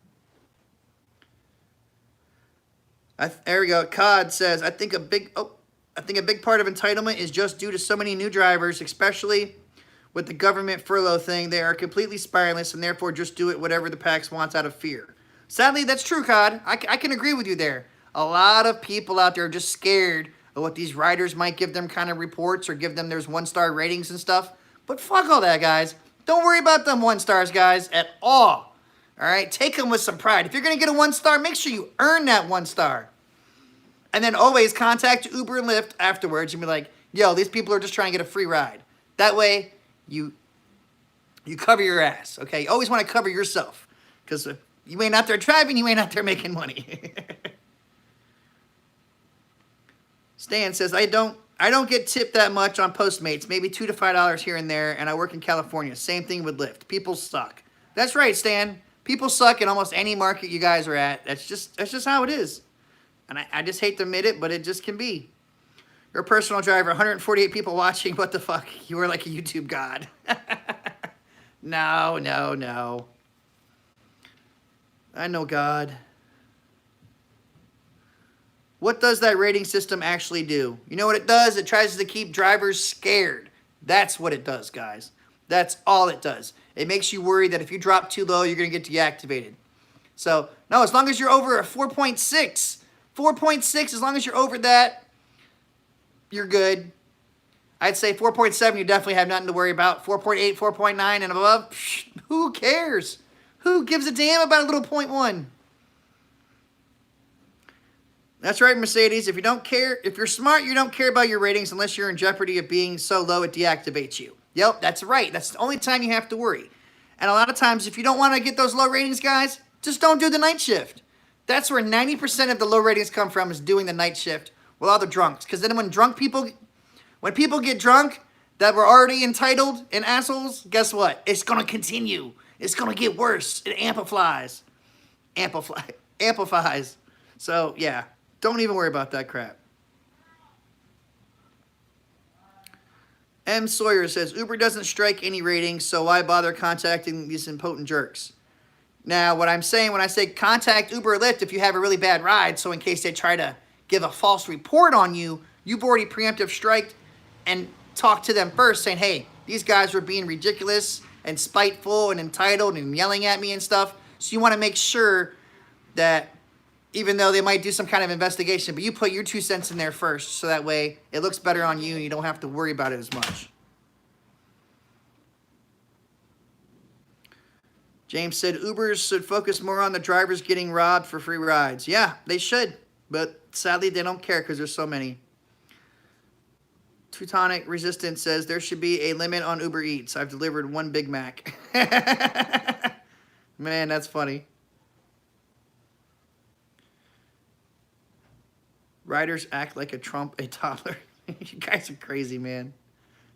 There we go. Cod says, I think a big part of entitlement is just due to so many new drivers, especially with the government furlough thing. They are completely spineless and therefore just do it whatever the PAX wants out of fear. Sadly, that's true, Cod. I can agree with you there. A lot of people out there are just scared of what these riders might give them kind of reports or give them there's one-star ratings and stuff. But fuck all that, guys. Don't worry about them 1 stars, guys, at all. All right? Take them with some pride. If you're going to get a 1 star, make sure you earn that 1 star. And then always contact Uber and Lyft afterwards and be like, yo, these people are just trying to get a free ride. That way, you cover your ass, okay? You always want to cover yourself. Because if you ain't out there driving, you ain't out there making money. Stan says, I don't get tipped that much on Postmates, maybe $2 to $5 here and there, and I work in California. Same thing with Lyft. People suck. That's right, Stan. People suck in almost any market you guys are at. That's just how it is. And I just hate to admit it, but it just can be. You're a personal driver, 148 people watching. What the fuck? You are like a YouTube god. No. I know God. What does that rating system actually do? You know what it does? It tries to keep drivers scared. That's what it does, guys. That's all it does. It makes you worry that if you drop too low, you're going to get deactivated. So, no, as long as you're over a 4.6, 4.6, as long as you're over that, you're good. I'd say 4.7, you definitely have nothing to worry about. 4.8, 4.9, and above, who cares? Who gives a damn about a little 0.1? That's right, Mercedes. If you don't care, if you're smart, you don't care about your ratings unless you're in jeopardy of being so low it deactivates you. Yep, that's right. That's the only time you have to worry. And a lot of times, if you don't want to get those low ratings, guys, just don't do the night shift. That's where 90% of the low ratings come from, is doing the night shift with all the drunks. Because then when people get drunk that were already entitled and assholes, guess what? It's going to continue. It's going to get worse. It amplifies. So, yeah. Don't even worry about that crap. M. Sawyer says, Uber doesn't strike any ratings, so why bother contacting these impotent jerks? Now, what I'm saying when I say contact Uber or Lyft if you have a really bad ride, so in case they try to give a false report on you, you've already preemptive striked and talked to them first saying, hey, these guys were being ridiculous and spiteful and entitled and yelling at me and stuff. So you want to make sure that even though they might do some kind of investigation, but you put your 2 cents in there first, so that way it looks better on you and you don't have to worry about it as much. James said, Ubers should focus more on the drivers getting robbed for free rides. Yeah, they should, but sadly they don't care because there's so many. Teutonic Resistance says there should be a limit on Uber Eats. I've delivered 1 Big Mac. Man, that's funny. Riders act like a toddler. You guys are crazy, man.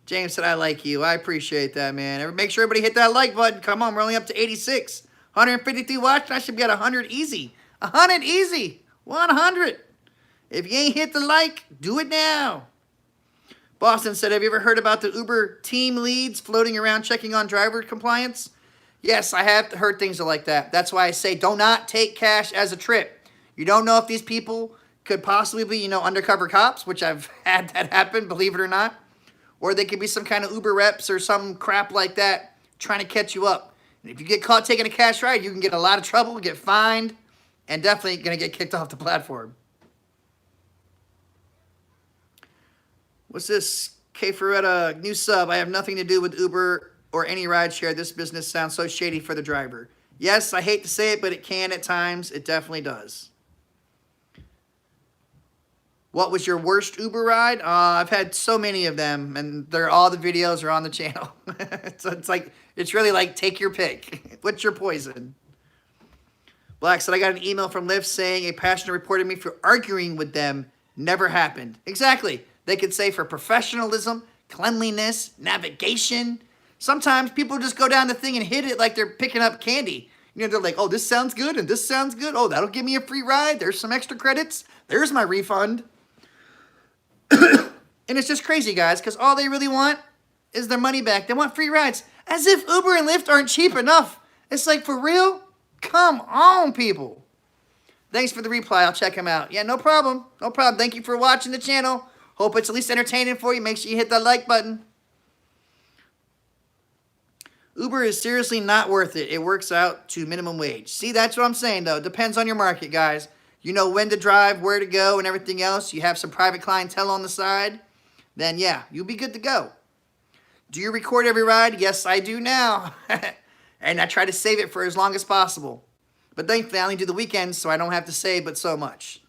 James said, I like you. I appreciate that, man. Make sure everybody hit that like button. Come on, we're only up to 86. 153 watching. I should be at 100 easy. 100 easy. 100. If you ain't hit the like, do it now. Boston said, have you ever heard about the Uber team leads floating around checking on driver compliance? Yes, I have heard things like that. That's why I say do not take cash as a trip. You don't know if these people could possibly be, undercover cops, which I've had that happen, believe it or not. Or they could be some kind of Uber reps or some crap like that trying to catch you up. And if you get caught taking a cash ride, you can get a lot of trouble, get fined, and definitely going to get kicked off the platform. What's this? K Ferretta, new sub. I have nothing to do with Uber or any rideshare. This business sounds so shady for the driver. Yes, I hate to say it, but it can at times. It definitely does. What was your worst Uber ride? I've had so many of them, and all the videos are on the channel. So it's really like, take your pick. What's your poison? Black said, I got an email from Lyft saying a passenger reported me for arguing with them. Never happened. Exactly. They could say for professionalism, cleanliness, navigation. Sometimes people just go down the thing and hit it like they're picking up candy. They're like, oh, this sounds good and this sounds good. Oh, that'll give me a free ride. There's some extra credits. There's my refund. And it's just crazy, guys, because all they really want is their money back. They want free rides. As if Uber and Lyft aren't cheap enough. It's like, for real? Come on, people. Thanks for the reply. I'll check them out. Yeah, no problem. No problem. Thank you for watching the channel. Hope it's at least entertaining for you. Make sure you hit that like button. Uber is seriously not worth it. It works out to minimum wage. See, that's what I'm saying, though. It depends on your market, guys. You know when to drive, where to go, and everything else. You have some private clientele on the side. Then, yeah, you'll be good to go. Do you record every ride? Yes, I do now. And I try to save it for as long as possible. But thankfully, I only do the weekends, so I don't have to save but so much.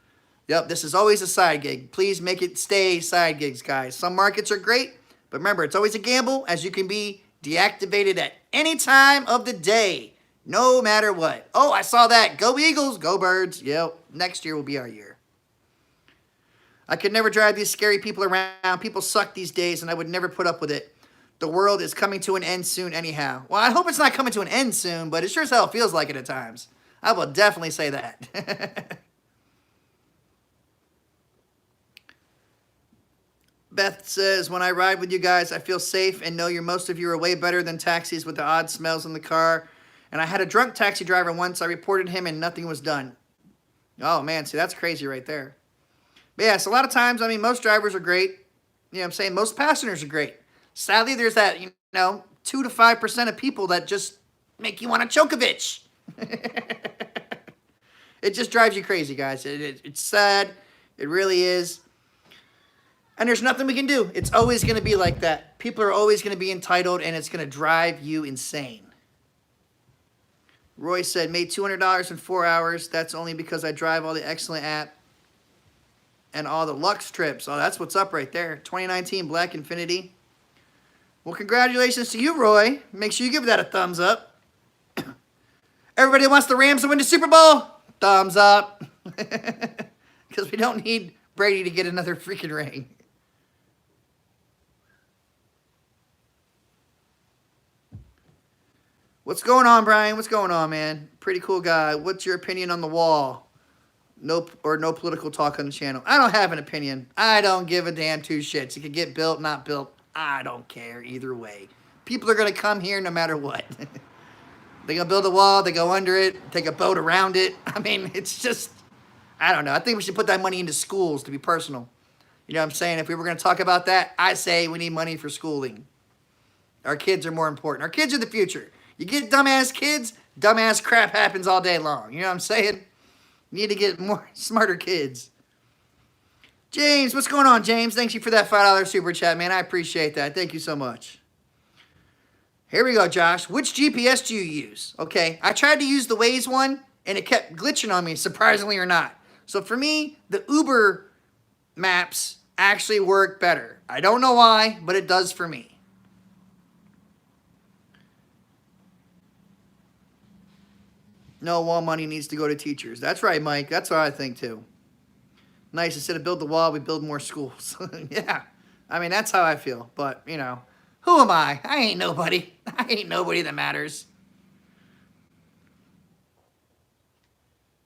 Yep, this is always a side gig. Please make it stay side gigs, guys. Some markets are great, but remember, it's always a gamble, as you can be deactivated at any time of the day, no matter what. Oh, I saw that. Go Eagles, go Birds. Yep, next year will be our year. I could never drive these scary people around. People suck these days, and I would never put up with it. The world is coming to an end soon anyhow. Well, I hope it's not coming to an end soon, but it sure as hell feels like it at times. I will definitely say that. Beth says, when I ride with you guys, I feel safe and know most of you are way better than taxis with the odd smells in the car. And I had a drunk taxi driver once. I reported him and nothing was done. Oh, man, see, that's crazy right there. But yeah, so a lot of times, most drivers are great. You know what I'm saying? Most passengers are great. Sadly, there's that, 2 to 5% of people that just make you want to choke a bitch. It just drives you crazy, guys. It's sad. It really is. And there's nothing we can do. It's always going to be like that. People are always going to be entitled, and it's going to drive you insane. Roy said, made $200 in 4 hours. That's only because I drive all the Excellent app and all the Lux trips. Oh, that's what's up right there. 2019 Black Infinity. Well, congratulations to you, Roy. Make sure you give that a thumbs up. Everybody wants the Rams to win the Super Bowl? Thumbs up. Because we don't need Brady to get another freaking ring. What's going on, Brian? What's going on, man? Pretty cool guy. What's your opinion on the wall? No political talk on the channel. I don't have an opinion. I don't give a damn two shits. It could get built, not built. I don't care either way. People are going to come here no matter what. They're going to build a wall. They go under it. Take a boat around it. It's just, I don't know. I think we should put that money into schools, to be personal. You know what I'm saying? If we were going to talk about that, I say we need money for schooling. Our kids are more important. Our kids are the future. You get dumbass kids, dumbass crap happens all day long. You know what I'm saying? You need to get more smarter kids. James, what's going on, James? Thank you for that $5 super chat, man. I appreciate that. Thank you so much. Here we go, Josh. Which GPS do you use? Okay, I tried to use the Waze one, and it kept glitching on me, surprisingly or not. So for me, the Uber maps actually work better. I don't know why, but it does for me. No, wall money needs to go to teachers. That's right, Mike. That's what I think, too. Nice. Instead of build the wall, we build more schools. Yeah. I mean, that's how I feel. But, you know, who am I? I ain't nobody. I ain't nobody that matters.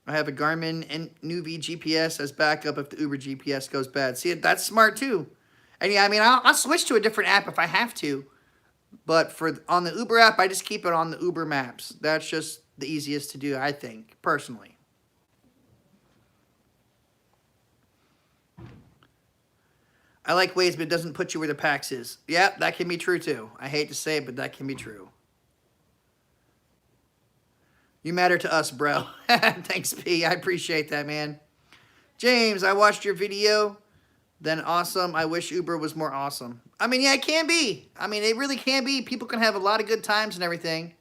I have a Garmin and Nuvi GPS as backup if the Uber GPS goes bad. See, that's smart, too. And, yeah, I mean, I'll switch to a different app if I have to. But on the Uber app, I just keep it on the Uber Maps. That's just the easiest to do, I think, personally. I like Waze, but it doesn't put you where the PAX is. Yeah, that can be true, too. I hate to say it, but that can be true. You matter to us, bro. Thanks, P. I appreciate that, man. James, I watched your video. Then awesome. I wish Uber was more awesome. I mean, yeah, it can be. I mean, it really can be. People can have a lot of good times and everything.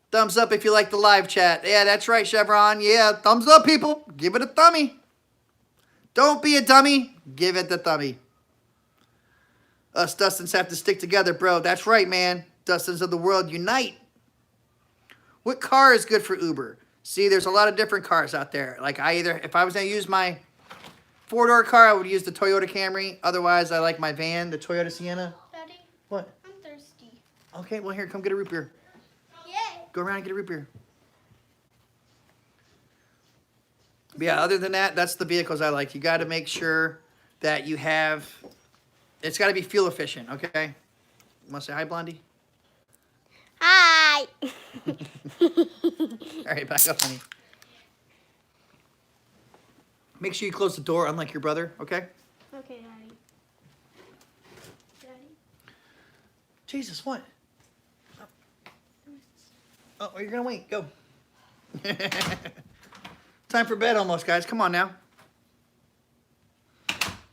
Thumbs up if you like the live chat. Yeah, that's right, Chevron. Yeah, thumbs up, people. Give it a thumbie. Don't be a dummy. Give it the thumbie. Us Dustins have to stick together, bro. That's right, man. Dustins of the world, unite. What car is good for Uber? See, there's a lot of different cars out there. Like, if I was going to use my four-door car, I would use the Toyota Camry. Otherwise, I like my van, the Toyota Sienna. Daddy? What? I'm thirsty. Okay, well, here, come get a root beer. Yay! Go around and get a root beer. But yeah, other than that, that's the vehicles I like. You got to make sure that you have, it's got to be fuel efficient, okay? You want to say hi, Blondie? Hi! All right, back up, honey. Make sure you close the door, unlike your brother, okay? Okay, Daddy. Daddy? Jesus, what? Oh, you're going to wait. Go. Time for bed almost, guys. Come on now.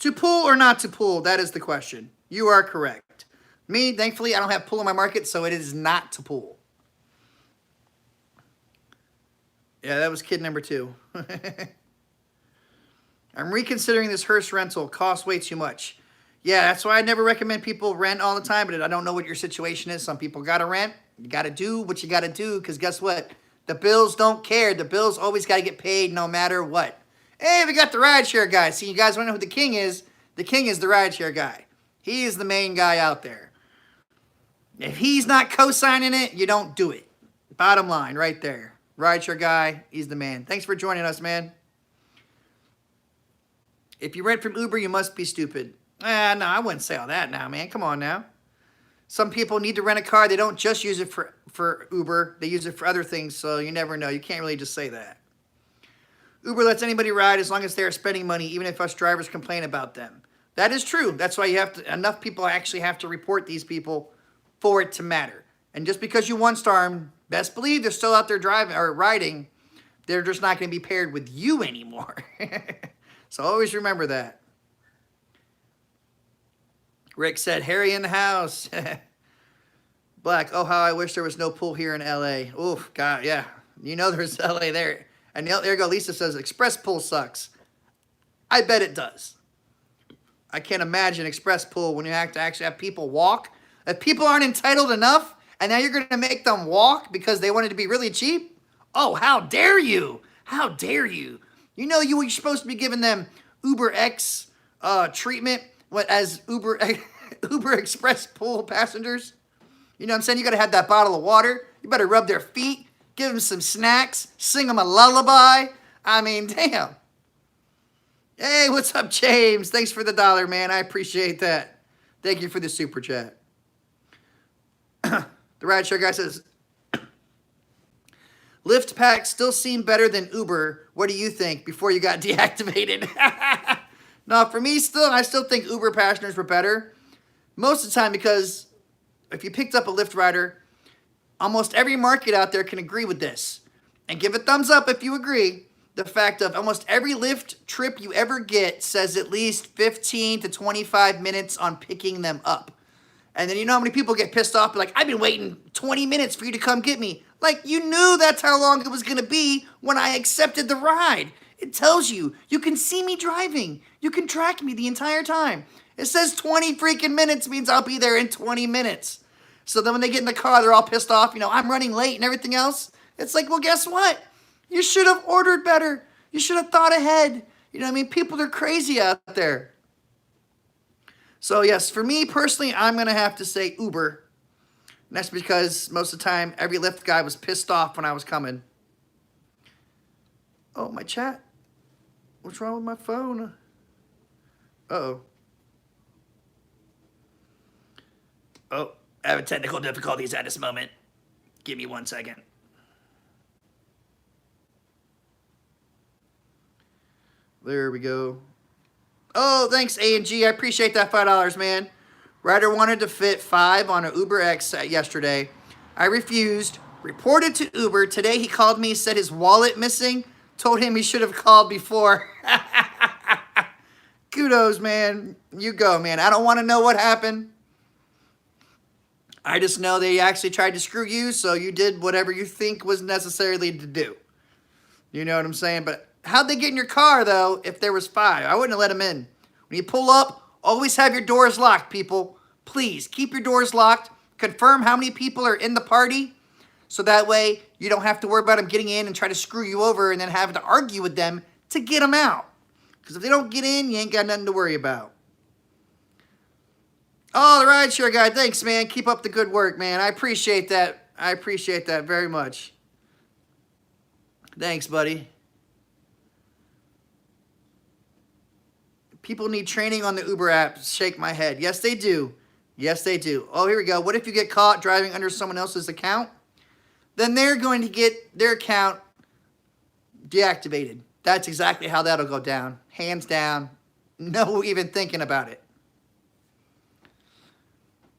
To pool or not to pool? That is the question. You are correct. Me, thankfully, I don't have pool in my market, so it is not to pool. Yeah, that was kid number 2. I'm reconsidering this hearse rental. Costs way too much. Yeah, that's why I never recommend people rent all the time, but I don't know what your situation is. Some people got to rent. You got to do what you got to do, because guess what? The bills don't care. The bills always got to get paid no matter what. Hey, we got the rideshare guy. See, you guys want to know who the king is? The king is the rideshare guy. He is the main guy out there. If he's not co-signing it, you don't do it. Bottom line, right there. Rideshare guy, he's the man. Thanks for joining us, man. If you rent from Uber, you must be stupid. No, I wouldn't say all that now, man. Come on now. Some people need to rent a car. They don't just use it for Uber. They use it for other things, so you never know. You can't really just say that. Uber lets anybody ride as long as they are spending money, even if us drivers complain about them. That is true. That's why you have to, enough people actually have to report these people for it to matter. And just because you one-star them, best believe they're still out there driving or riding, they're just not going to be paired with you anymore. So always remember that. Rick said, Harry in the house. Black, oh, how I wish there was no pool here in L.A. Oof, God, yeah. You know there's L.A. there. And there you go. Lisa says, express pool sucks. I bet it does. I can't imagine express pool when you have to actually have people walk. If people aren't entitled enough, and now you're going to make them walk because they wanted to be really cheap? Oh, how dare you? How dare you? You know you were supposed to be giving them Uberx treatment as Uber Express pool passengers. You know what I'm saying? You got to have that bottle of water. You better rub their feet, give them some snacks, sing them a lullaby. I mean, damn. Hey, what's up, James? Thanks for the $1, man. I appreciate that. Thank you for the super chat. The rideshare guy says, Lyft packs still seem better than Uber. What do you think before you got deactivated? No, for me, I still think Uber passengers were better. Most of the time, because if you picked up a Lyft rider, almost every market out there can agree with this. And give a thumbs up if you agree. The fact of almost every Lyft trip you ever get says at least 15 to 25 minutes on picking them up. And then you know how many people get pissed off? Like, I've been waiting 20 minutes for you to come get me. Like, you knew that's how long it was going to be when I accepted the ride. It tells you. You can see me driving. You can track me the entire time. It says 20 freaking minutes means I'll be there in 20 minutes. So then when they get in the car, they're all pissed off. You know, I'm running late and everything else. It's like, well, guess what? You should have ordered better. You should have thought ahead. You know what I mean? People are crazy out there. So yes, for me personally, I'm going to have to say Uber. And that's because most of the time, every Lyft guy was pissed off when I was coming. Oh, my chat. What's wrong with my phone? Uh-oh. Oh, I have technical difficulties at this moment. Give me 1 second. There we go. Oh, thanks, A&G. I appreciate that $5, man. Ryder wanted to fit 5 on an Uberx yesterday. I refused. Reported to Uber. Today he called me, said his wallet missing. Told him he should have called before. Kudos, man. You go, man. I don't want to know what happened. I just know they actually tried to screw you, so you did whatever you think was necessarily to do. You know what I'm saying? But how'd they get in your car, though, if there was 5? I wouldn't have let them in. When you pull up, always have your doors locked, people. Please, keep your doors locked. Confirm how many people are in the party, so that way you don't have to worry about them getting in and try to screw you over and then having to argue with them to get them out. Because if they don't get in, you ain't got nothing to worry about. Oh, the rideshare guy. Thanks, man. Keep up the good work, man. I appreciate that. I appreciate that very much. Thanks, buddy. People need training on the Uber app. Shake my head. Yes, they do. Yes, they do. Oh, here we go. What if you get caught driving under someone else's account? Then they're going to get their account deactivated. That's exactly how that'll go down. Hands down. No even thinking about it.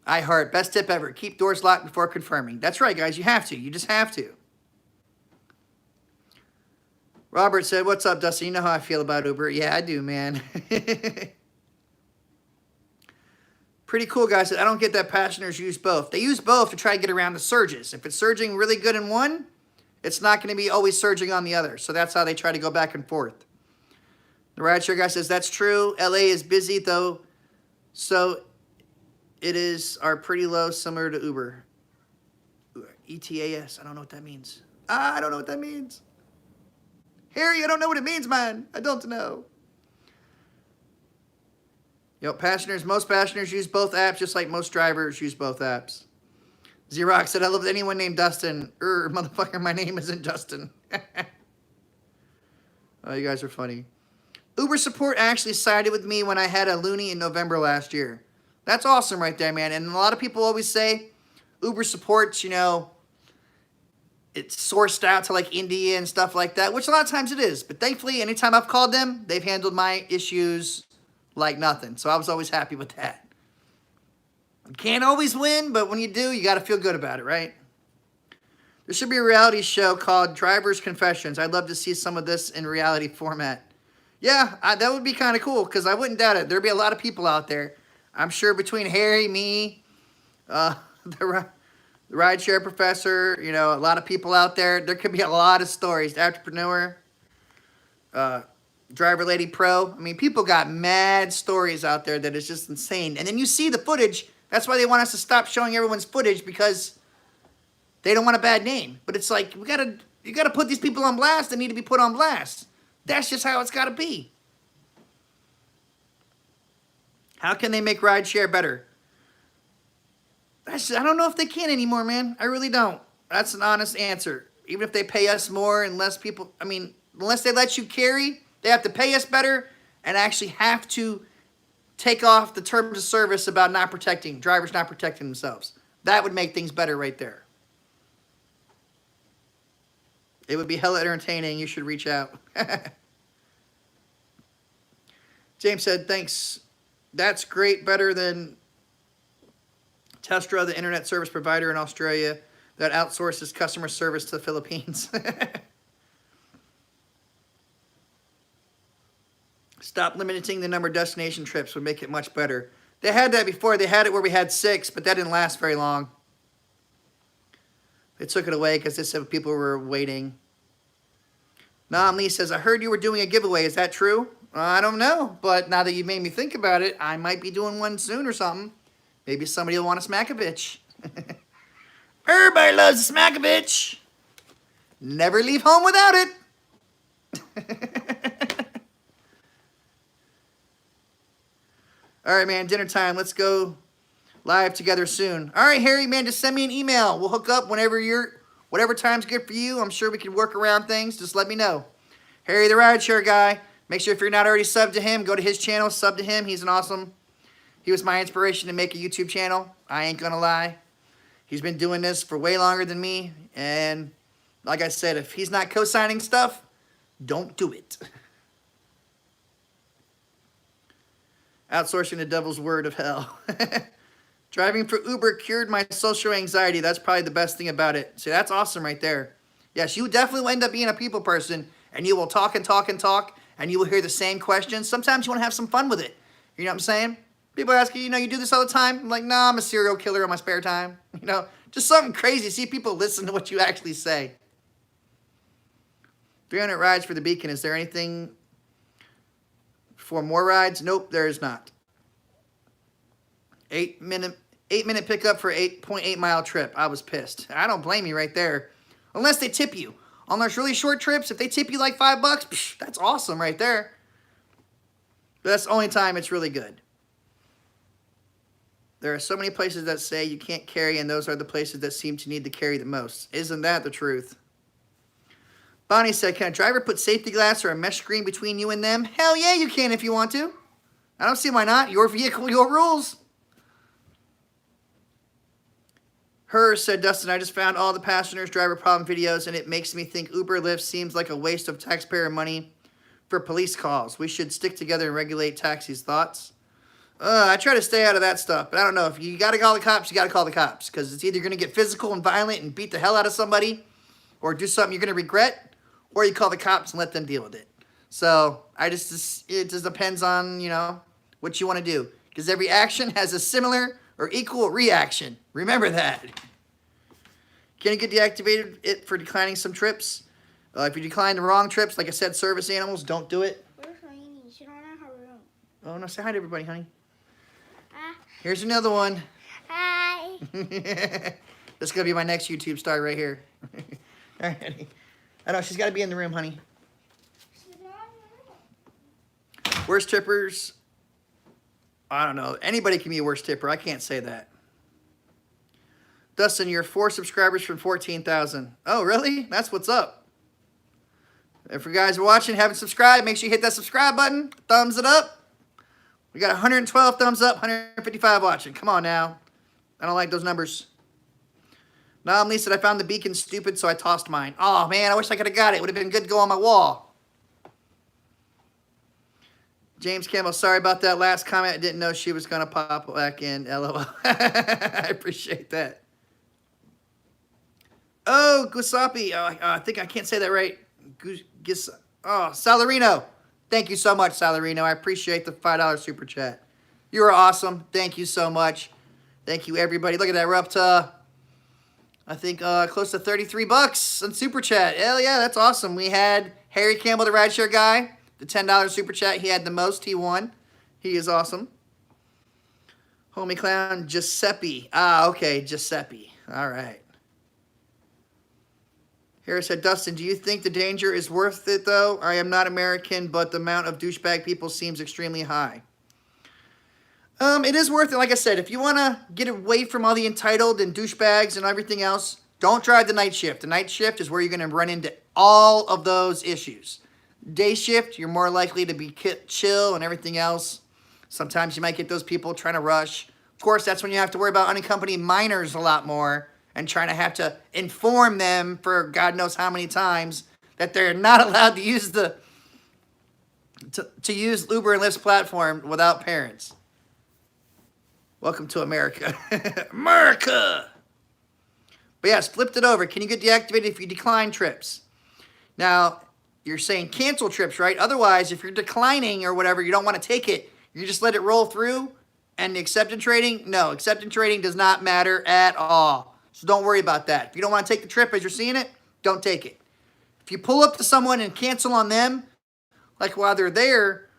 I heart. Best tip ever. Keep doors locked before confirming. That's right, guys. You have to. You just have to. Robert said, what's up, Dustin? You know how I feel about Uber. Yeah, I do, man. Pretty cool, guys. I don't get that passengers use both. They use both to try to get around the surges. If it's surging really good in one, it's not going to be always surging on the other. So that's how they try to go back and forth. The rideshare guy says, that's true. LA is busy, though. So it is are pretty low, similar to Uber. ETAS. I don't know what that means. I don't know what that means. Harry, I don't know what it means, man. I don't know. Most passengers use both apps, just like most drivers use both apps. Xerox said, I love anyone named Dustin. Motherfucker, my name isn't Dustin. Oh, you guys are funny. Uber support actually sided with me when I had a loony in November last year. That's awesome right there, man. And a lot of people always say Uber supports, you know, it's sourced out to like India and stuff like that, which a lot of times it is. But thankfully, anytime I've called them, they've handled my issues like nothing. So I was always happy with that. You can't always win, but when you do, you got to feel good about it, right? There should be a reality show called Driver's Confessions. I'd love to see some of this in reality format. Yeah, that would be kind of cool because I wouldn't doubt it. There'd be a lot of people out there. I'm sure between Harry, me, the rideshare professor, you know, a lot of people out there. There could be a lot of stories. The entrepreneur, driver lady pro. I mean, people got mad stories out there that is just insane. And then you see the footage. That's why they want us to stop showing everyone's footage because they don't want a bad name. But it's like you gotta put these people on blast. They need to be put on blast. That's just how it's got to be. How can they make rideshare better? I don't know if they can anymore, man. I really don't. That's an honest answer. Even if they pay us more and less people, I mean, unless they let you carry, they have to pay us better and actually have to take off the terms of service about drivers not protecting themselves. That would make things better right there. It would be hella entertaining. You should reach out. James said, thanks. That's great. Better than Testra, the internet service provider in Australia that outsources customer service to the Philippines. Stop limiting the number of destination trips would make it much better. They had that before. They had it where we had 6, but that didn't last very long. They took it away because they said people were waiting. Nam Lee says, I heard you were doing a giveaway. Is that true? I don't know, but now that you made me think about it, I might be doing one soon or something. Maybe somebody will want to smack a bitch. Everybody loves to smack a bitch. Never leave home without it. All right, man, dinner time. Let's go live together soon. All right, Harry, man, just send me an email. We'll hook up whatever time's good for you. I'm sure we can work around things. Just let me know. Harry, the rideshare guy. Make sure if you're not already subbed to him, go to his channel, sub to him. He was my inspiration to make a YouTube channel. I ain't gonna lie. He's been doing this for way longer than me. And like I said, if he's not co-signing stuff, don't do it. Outsourcing the devil's word of hell. Driving for Uber cured my social anxiety. That's probably the best thing about it. See, that's awesome right there. Yes, you definitely will end up being a people person, and you will talk and talk and talk, and you will hear the same questions. Sometimes you want to have some fun with it. You know what I'm saying? People ask you, you do this all the time? I'm like, nah, I'm a serial killer in my spare time. Just something crazy. See people listen to what you actually say. 300 rides for the beacon. Is there anything for more rides? Nope, there is not. 8-minute pickup for 8.8 mile trip. I was pissed. I don't blame you right there. Unless they tip you. On those really short trips, if they tip you like $5, psh, that's awesome right there. But that's the only time it's really good. There are so many places that say you can't carry, and those are the places that seem to need to carry the most. Isn't that the truth? Bonnie said, can a driver put safety glass or a mesh screen between you and them? Hell yeah, you can if you want to. I don't see why not. Your vehicle, your rules. Her said, Dustin, I just found all the passengers driver problem videos, and it makes me think Uber Lyft seems like a waste of taxpayer money for police calls. We should stick together and regulate taxis. Thoughts? I try to stay out of that stuff, but I don't know. If you got to call the cops, you got to call the cops, because it's either going to get physical and violent and beat the hell out of somebody, or do something you're going to regret, or you call the cops and let them deal with it. So it just depends on, what you want to do, because every action has a similar or equal reaction. Remember that. Can you get deactivated for declining some trips? If you decline the wrong trips, like I said, service animals, don't do it. Where's Rainy? She don't have her room. Oh, no, say hi to everybody, honey. Ah. Here's another one. Hi. This is going to be my next YouTube star right here. All right, honey. I know, she's got to be in the room, honey. She's not in the room. Worst tippers? I don't know. Anybody can be a worst tipper. I can't say that. Dustin, you're 4 subscribers from 14,000. Oh, really? That's what's up. If you guys are watching, haven't subscribed, make sure you hit that subscribe button. Thumbs it up. We got 112 thumbs up, 155 watching. Come on now. I don't like those numbers. Nam Lee said, I found the beacon stupid, so I tossed mine. Oh, man, I wish I could have got it. It would have been good to go on my wall. James Campbell, sorry about that last comment. I didn't know she was going to pop back in. LOL. I appreciate that. Oh, Gusapi. Oh, I think I can't say that right. Salarino. Thank you so much, Salarino. I appreciate the $5 super chat. You are awesome. Thank you so much. Thank you, everybody. Look at that. We're up to, I think, close to $33 on super chat. Hell yeah, that's awesome. We had Harry Campbell, the rideshare guy. The $10 super chat. He had the most. He won. He is awesome. Homie clown, Giuseppe. Ah, okay, Giuseppe. All right. Harris said, Dustin, do you think the danger is worth it, though? I am not American, but the amount of douchebag people seems extremely high. It is worth it. Like I said, if you want to get away from all the entitled and douchebags and everything else, don't drive the night shift. The night shift is where you're going to run into all of those issues. Day shift, you're more likely to be chill and everything else. Sometimes you might get those people trying to rush. Of course, that's when you have to worry about unaccompanied minors a lot more and trying to have to inform them for God knows how many times that they're not allowed to use to use Uber and Lyft's platform without parents. Welcome to America. America! But yes, flipped it over. Can you get deactivated if you decline trips? Now, you're saying cancel trips, right? Otherwise, if you're declining or whatever, you don't want to take it, you just let it roll through. And the acceptance rating? No, acceptance rating does not matter at all. So don't worry about that. If you don't want to take the trip as you're seeing it, don't take it. If you pull up to someone and cancel on them, like while they're there,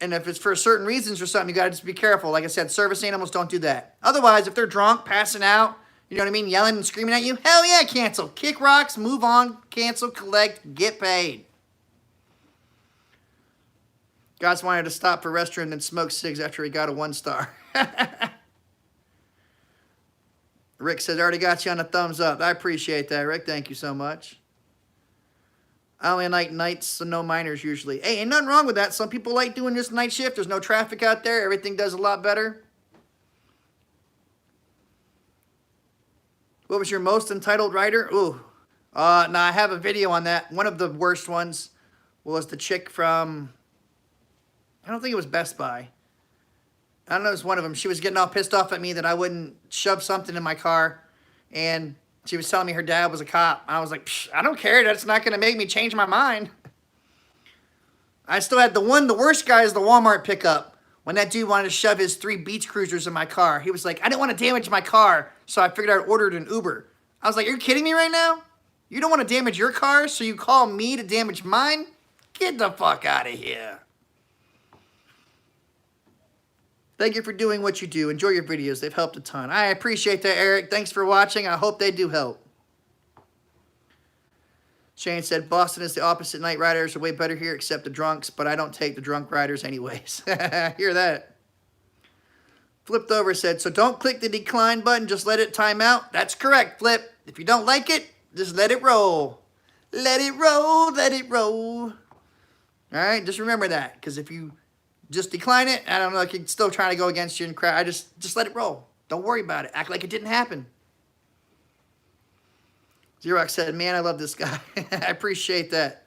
and if it's for certain reasons or something, you got to just be careful. Like I said, service animals don't do that. Otherwise, if they're drunk, passing out, you know what I mean, yelling and screaming at you, hell yeah, cancel. Kick rocks, move on, cancel, collect, get paid. Guys wanted to stop for restroom and smoke cigs after he got a 1-star. Rick said, already got you on a thumbs up. I appreciate that, Rick. Thank you so much. I only like nights, so no minors usually. Hey, ain't nothing wrong with that. Some people like doing this night shift. There's no traffic out there. Everything does a lot better. What was your most entitled rider? Ooh. Now I have a video on that. One of the worst ones was the chick from, I don't think it was Best Buy. I don't know, it was one of them. She was getting all pissed off at me that I wouldn't shove something in my car. And she was telling me her dad was a cop. I was like, I don't care. That's not going to make me change my mind. I still had the worst guy is the Walmart pickup. When that dude wanted to shove his 3 beach cruisers in my car. He was like, I didn't want to damage my car. So I figured I'd ordered an Uber. I was like, are you kidding me right now? You don't want to damage your car, so you call me to damage mine? Get the fuck out of here. Thank you for doing what you do. Enjoy your videos. They've helped a ton. I appreciate that, Eric. Thanks for watching. I hope they do help. Shane said, Boston is the opposite. Night riders are way better here except the drunks, but I don't take the drunk riders anyways. Hear that? Flipped over said, so don't click the decline button. Just let it time out. That's correct, Flip. If you don't like it, just let it roll. Let it roll. Let it roll. All right? Just remember that, because if you just decline it, I don't know, it can still try to go against you and cry. I just let it roll. Don't worry about it. Act like it didn't happen. Xerox said, man, I love this guy. I appreciate that.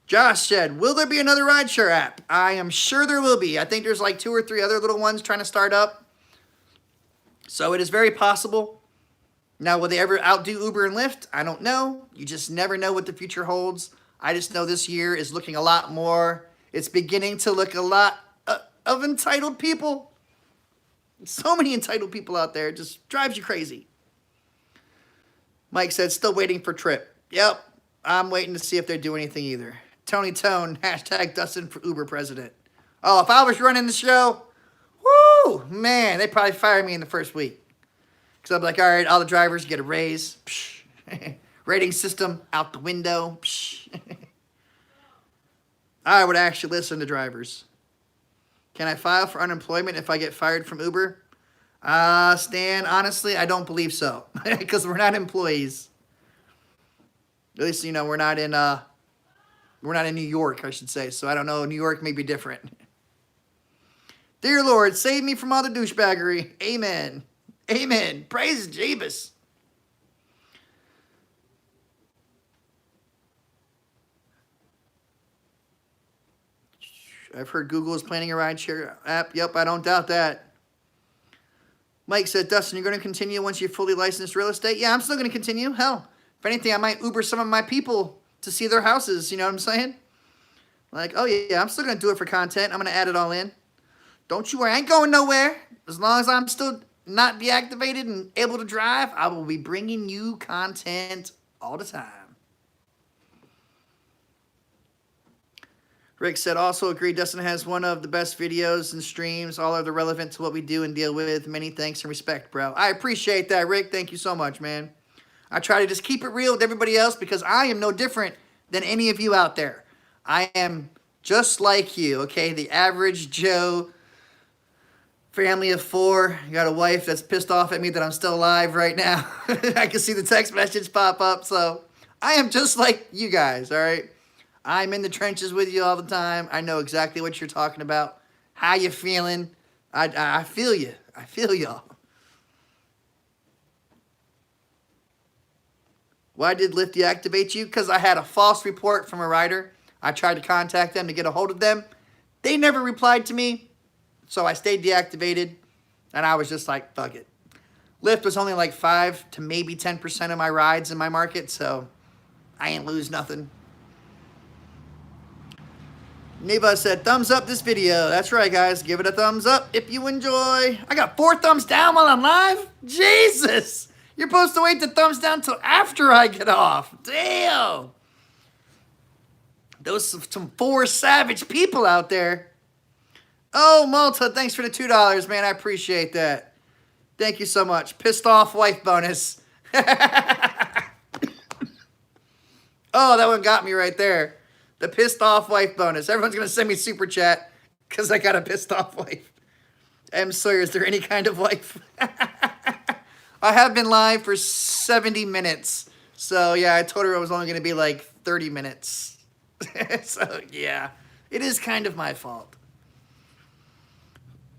Josh said, will there be another rideshare app? I am sure there will be. I think there's like 2 or 3 other little ones trying to start up. So it is very possible. Now, will they ever outdo Uber and Lyft? I don't know. You just never know what the future holds. I just know this year is looking a lot more. It's beginning to look a lot of entitled people. So many entitled people out there. It just drives you crazy. Mike said, still waiting for Trip. Yep, I'm waiting to see if they do anything either. Tony Tone, hashtag Dustin for Uber president. Oh, if I was running the show, whoo, man, they'd probably fire me in the first week. Because I'd be like, all right, all the drivers get a raise. Rating system out the window. I would actually listen to drivers. Can I file for unemployment if I get fired from Uber? Stan, honestly, I don't believe so. Because we're not employees. At least, you know, we're not in New York, I should say. So I don't know. New York may be different. Dear Lord, save me from all the douchebaggery. Amen. Amen. Praise Jeebus. I've heard Google is planning a rideshare app. Yep, I don't doubt that. Mike said, Dustin, you're going to continue once you're fully licensed real estate? Yeah, I'm still going to continue. Hell, if anything, I might Uber some of my people to see their houses. You know what I'm saying? Like, oh, yeah, I'm still going to do it for content. I'm going to add it all in. Don't you worry. I ain't going nowhere. As long as I'm still not deactivated and able to drive, I will be bringing you content all the time. Rick said, also agree, Dustin has one of the best videos and streams. All are relevant to what we do and deal with. Many thanks and respect, bro. I appreciate that, Rick. Thank you so much, man. I try to just keep it real with everybody else because I am no different than any of you out there. I am just like you, okay? The average Joe, family of 4. You got a wife that's pissed off at me that I'm still alive right now. I can see the text message pop up. So I am just like you guys, all right? I'm in the trenches with you all the time. I know exactly what you're talking about. How you feeling? I feel you. I feel y'all. Why did Lyft deactivate you? Because I had a false report from a rider. I tried to contact them to get a hold of them. They never replied to me. So I stayed deactivated. And I was just like, fuck it. Lyft was only like 5 to maybe 10% of my rides in my market. So I ain't lose nothing. Neva said, thumbs up this video. That's right, guys. Give it a thumbs up if you enjoy. I got 4 thumbs down while I'm live? Jesus! You're supposed to wait the thumbs down till after I get off. Damn! Those some 4 savage people out there. Oh, Malta, thanks for the $2, man. I appreciate that. Thank you so much. Pissed off wife bonus. Oh, that one got me right there. The pissed off wife bonus. Everyone's going to send me super chat because I got a pissed off wife. M. Sawyer, is there any kind of wife? I have been live for 70 minutes. So, yeah, I told her it was only going to be like 30 minutes. So, yeah, it is kind of my fault.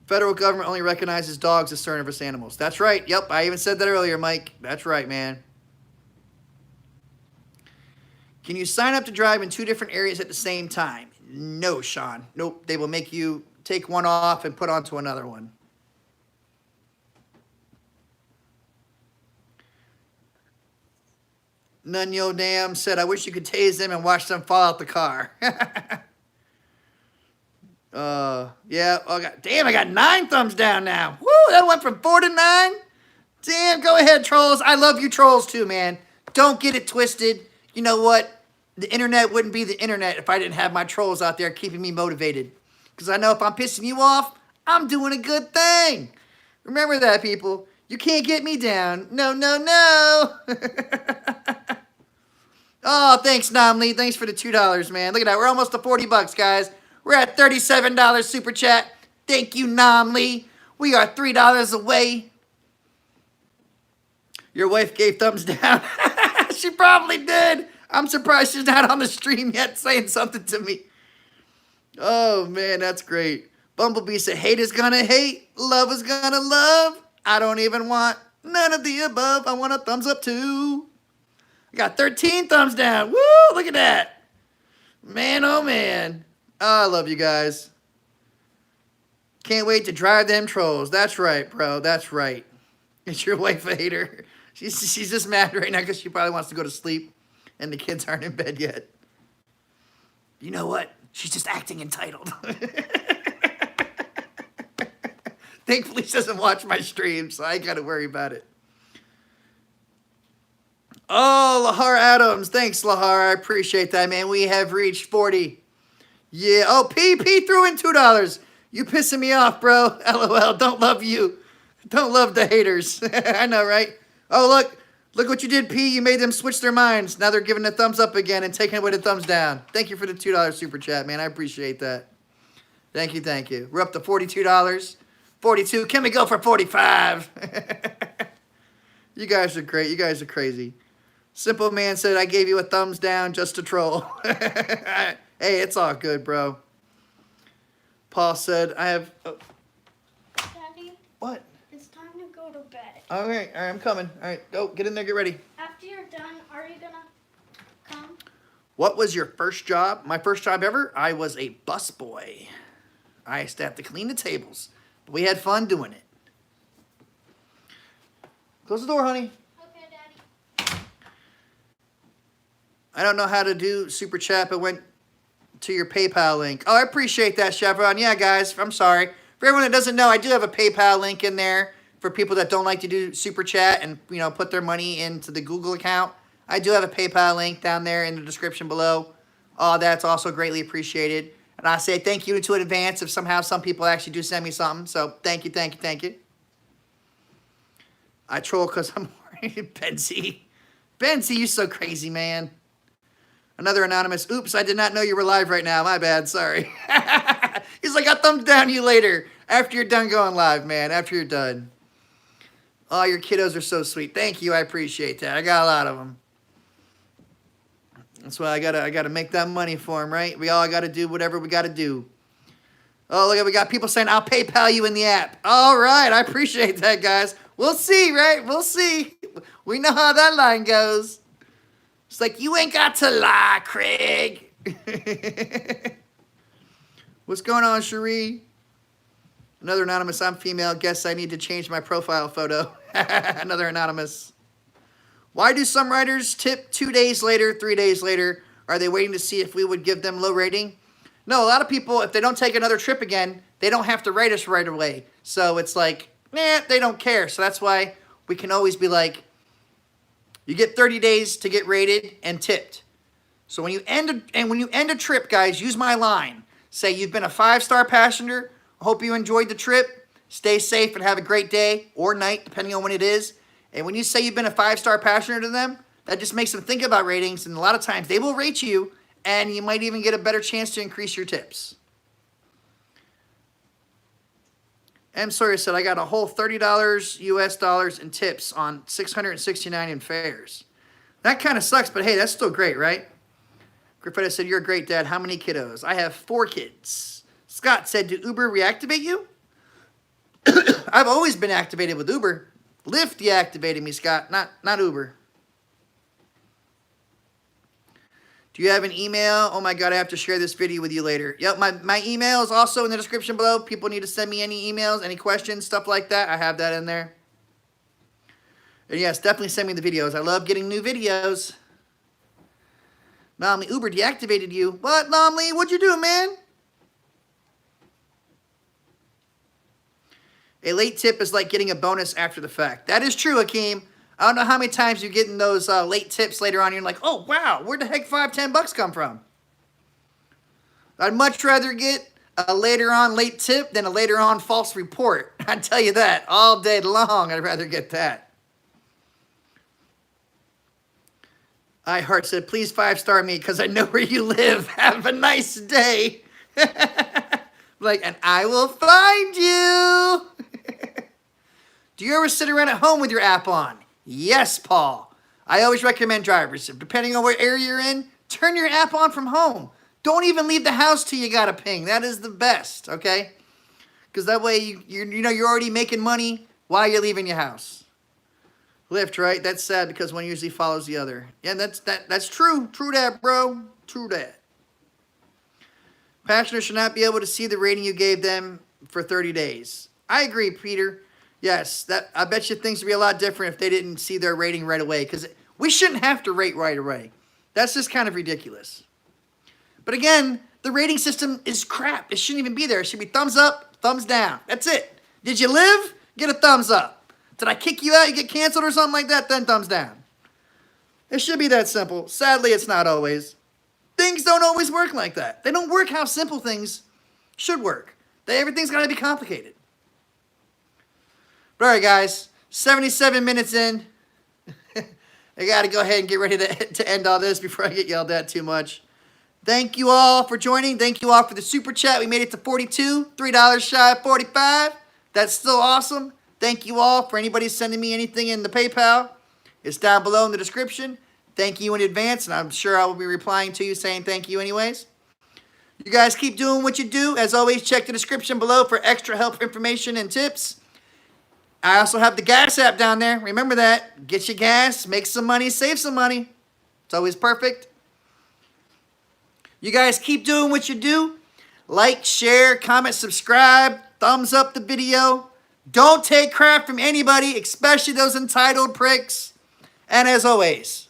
Federal government only recognizes dogs as carnivorous animals. That's right. Yep, I even said that earlier, Mike. That's right, man. Can you sign up to drive in 2 different areas at the same time? No, Sean. Nope, they will make you take one off and put onto another one. None Yo Damn said, I wish you could tase them and watch them fall out the car. Yeah. Oh, damn, I got 9 thumbs down now. Woo, that went from 4 to 9. Damn, go ahead, trolls. I love you trolls too, man. Don't get it twisted. You know what? The internet wouldn't be the internet if I didn't have my trolls out there keeping me motivated. Because I know if I'm pissing you off, I'm doing a good thing. Remember that, people. You can't get me down. No, no, no. Oh, thanks, Nomley. Thanks for the $2, man. Look at that. We're almost to 40 bucks, guys. We're at $37 super chat. Thank you, Nomley. We are $3 away. Your wife gave thumbs down. She probably did. I'm surprised she's not on the stream yet saying something to me. Oh, man, that's great. Bumblebee said, hate is gonna hate, love is gonna love. I don't even want none of the above. I want a thumbs up, too. I got 13 thumbs down. Woo, look at that. Man, oh, man. Oh, I love you guys. Can't wait to drive them trolls. That's right, bro. That's right. Is your wife a hater? She's just mad right now because she probably wants to go to sleep and the kids aren't in bed yet. You know what? She's just acting entitled. Thankfully, she doesn't watch my stream, so I ain't got to worry about it. Oh, Lahar Adams. Thanks, Lahar. I appreciate that, man. We have reached 40. Yeah. Oh, P threw in $2. You pissing me off, bro. LOL. Don't love you. Don't love the haters. I know, right? Oh, look. Look what you did, P. You made them switch their minds. Now they're giving the thumbs up again and taking away the thumbs down. Thank you for the $2 super chat, man. I appreciate that. Thank you, thank you. We're up to $42. 42. Can we go for 45? You guys are great. You guys are crazy. Simple Man said, I gave you a thumbs down just to troll. Hey, it's all good, bro. Paul said, I have... Oh. Daddy? What? It's time to go to bed. All right, I'm coming. All right, go, get in there, get ready. After you're done, are you gonna come? What was your first job? My first job ever? I was a busboy. I used to have to clean the tables. But we had fun doing it. Close the door, honey. Okay, Daddy. I don't know how to do super chat, but went to your PayPal link. Oh, I appreciate that, Chevron. Yeah, guys, I'm sorry. For everyone that doesn't know, I do have a PayPal link in there for people that don't like to do super chat and, you know, put their money into the Google account. I do have a PayPal link down there in the description below. That's also greatly appreciated. And I say thank you in advance if somehow some people actually do send me something. So thank you, thank you, thank you. I troll because I'm Benzie. Benzie, you're so crazy, man. Another anonymous, oops, I did not know you were live right now. My bad, sorry. He's like, I'll thumbs down you later. After you're done going live, man. After you're done. Oh, your kiddos are so sweet. Thank you, I appreciate that. I got a lot of them. That's why I gotta make that money for them, right? We all gotta do whatever we gotta do. Oh, look, we got people saying, I'll PayPal you in the app. All right, I appreciate that, guys. We'll see, right? We'll see. We know how that line goes. It's like, you ain't got to lie, Craig. What's going on, Cherie? Another anonymous, I'm female. Guess I need to change my profile photo. Another anonymous. Why do some riders tip 2 days later, 3 days later? Are they waiting to see if we would give them low rating? No, a lot of people, if they don't take another trip again, they don't have to rate us right away. So it's like, they don't care. So that's why we can always be like, you get 30 days to get rated and tipped. So when you end a trip, guys, use my line. Say you've been a 5-star passenger. Hope you enjoyed the trip. Stay safe and have a great day or night, depending on when it is. And when you say you've been a 5-star passenger to them, that just makes them think about ratings. And a lot of times they will rate you, and you might even get a better chance to increase your tips. M. Sawyer said, I got a whole $30 US dollars in tips on $669 in fares. That kind of sucks, but hey, that's still great, right? Griffith said, you're a great dad. How many kiddos? I have 4 kids. Scott said, did Uber reactivate you? I've always been activated with Uber. Lyft deactivated me, Scott, not Uber. Do you have an email? Oh my God, I have to share this video with you later. Yep, my email is also in the description below. People need to send me any emails, any questions, stuff like that. I have that in there. And yes, definitely send me the videos. I love getting new videos. Nomley, Uber deactivated you. What, Nomley? What'd you do, man? A late tip is like getting a bonus after the fact. That is true, Hakeem. I don't know how many times you're getting those late tips later on. You're like, oh, wow, where'd the heck $5-10 come from? I'd much rather get a later on late tip than a later on false report. I tell you that all day long. I'd rather get that. iHeart said, please 5-star me because I know where you live. Have a nice day. Like, and I will find you. Do you ever sit around at home with your app on? Yes, Paul. I always recommend drivers, depending on what area you're in, turn your app on from home. Don't even leave the house till you got a ping. That is the best, okay? Because that way you're already making money while you're leaving your house. Lyft, right? That's sad because one usually follows the other. Yeah, that's true. True that, bro. True that. Passengers should not be able to see the rating you gave them for 30 days. I agree, Peter. Yes, I bet you things would be a lot different if they didn't see their rating right away. Because we shouldn't have to rate right away. That's just kind of ridiculous. But again, the rating system is crap. It shouldn't even be there. It should be thumbs up, thumbs down. That's it. Did you live? Get a thumbs up. Did I kick you out? You get canceled or something like that? Then thumbs down. It should be that simple. Sadly, it's not always. Things don't always work like that. They don't work how simple things should work. Everything's got to be complicated. But all right, guys, 77 minutes in. I got to go ahead and get ready to end all this before I get yelled at too much. Thank you all for joining. Thank you all for the super chat. We made it to 42, $3 shy of 45. That's still awesome. Thank you all for anybody sending me anything in the PayPal. It's down below in the description. Thank you in advance, and I'm sure I will be replying to you saying thank you anyways. You guys keep doing what you do. As always, check the description below for extra help, information, and tips. I also have the gas app down there. Remember that. Get your gas, make some money, save some money. It's always perfect. You guys keep doing what you do. Like, share, comment, subscribe, thumbs up the video. Don't take crap from anybody, especially those entitled pricks. And as always,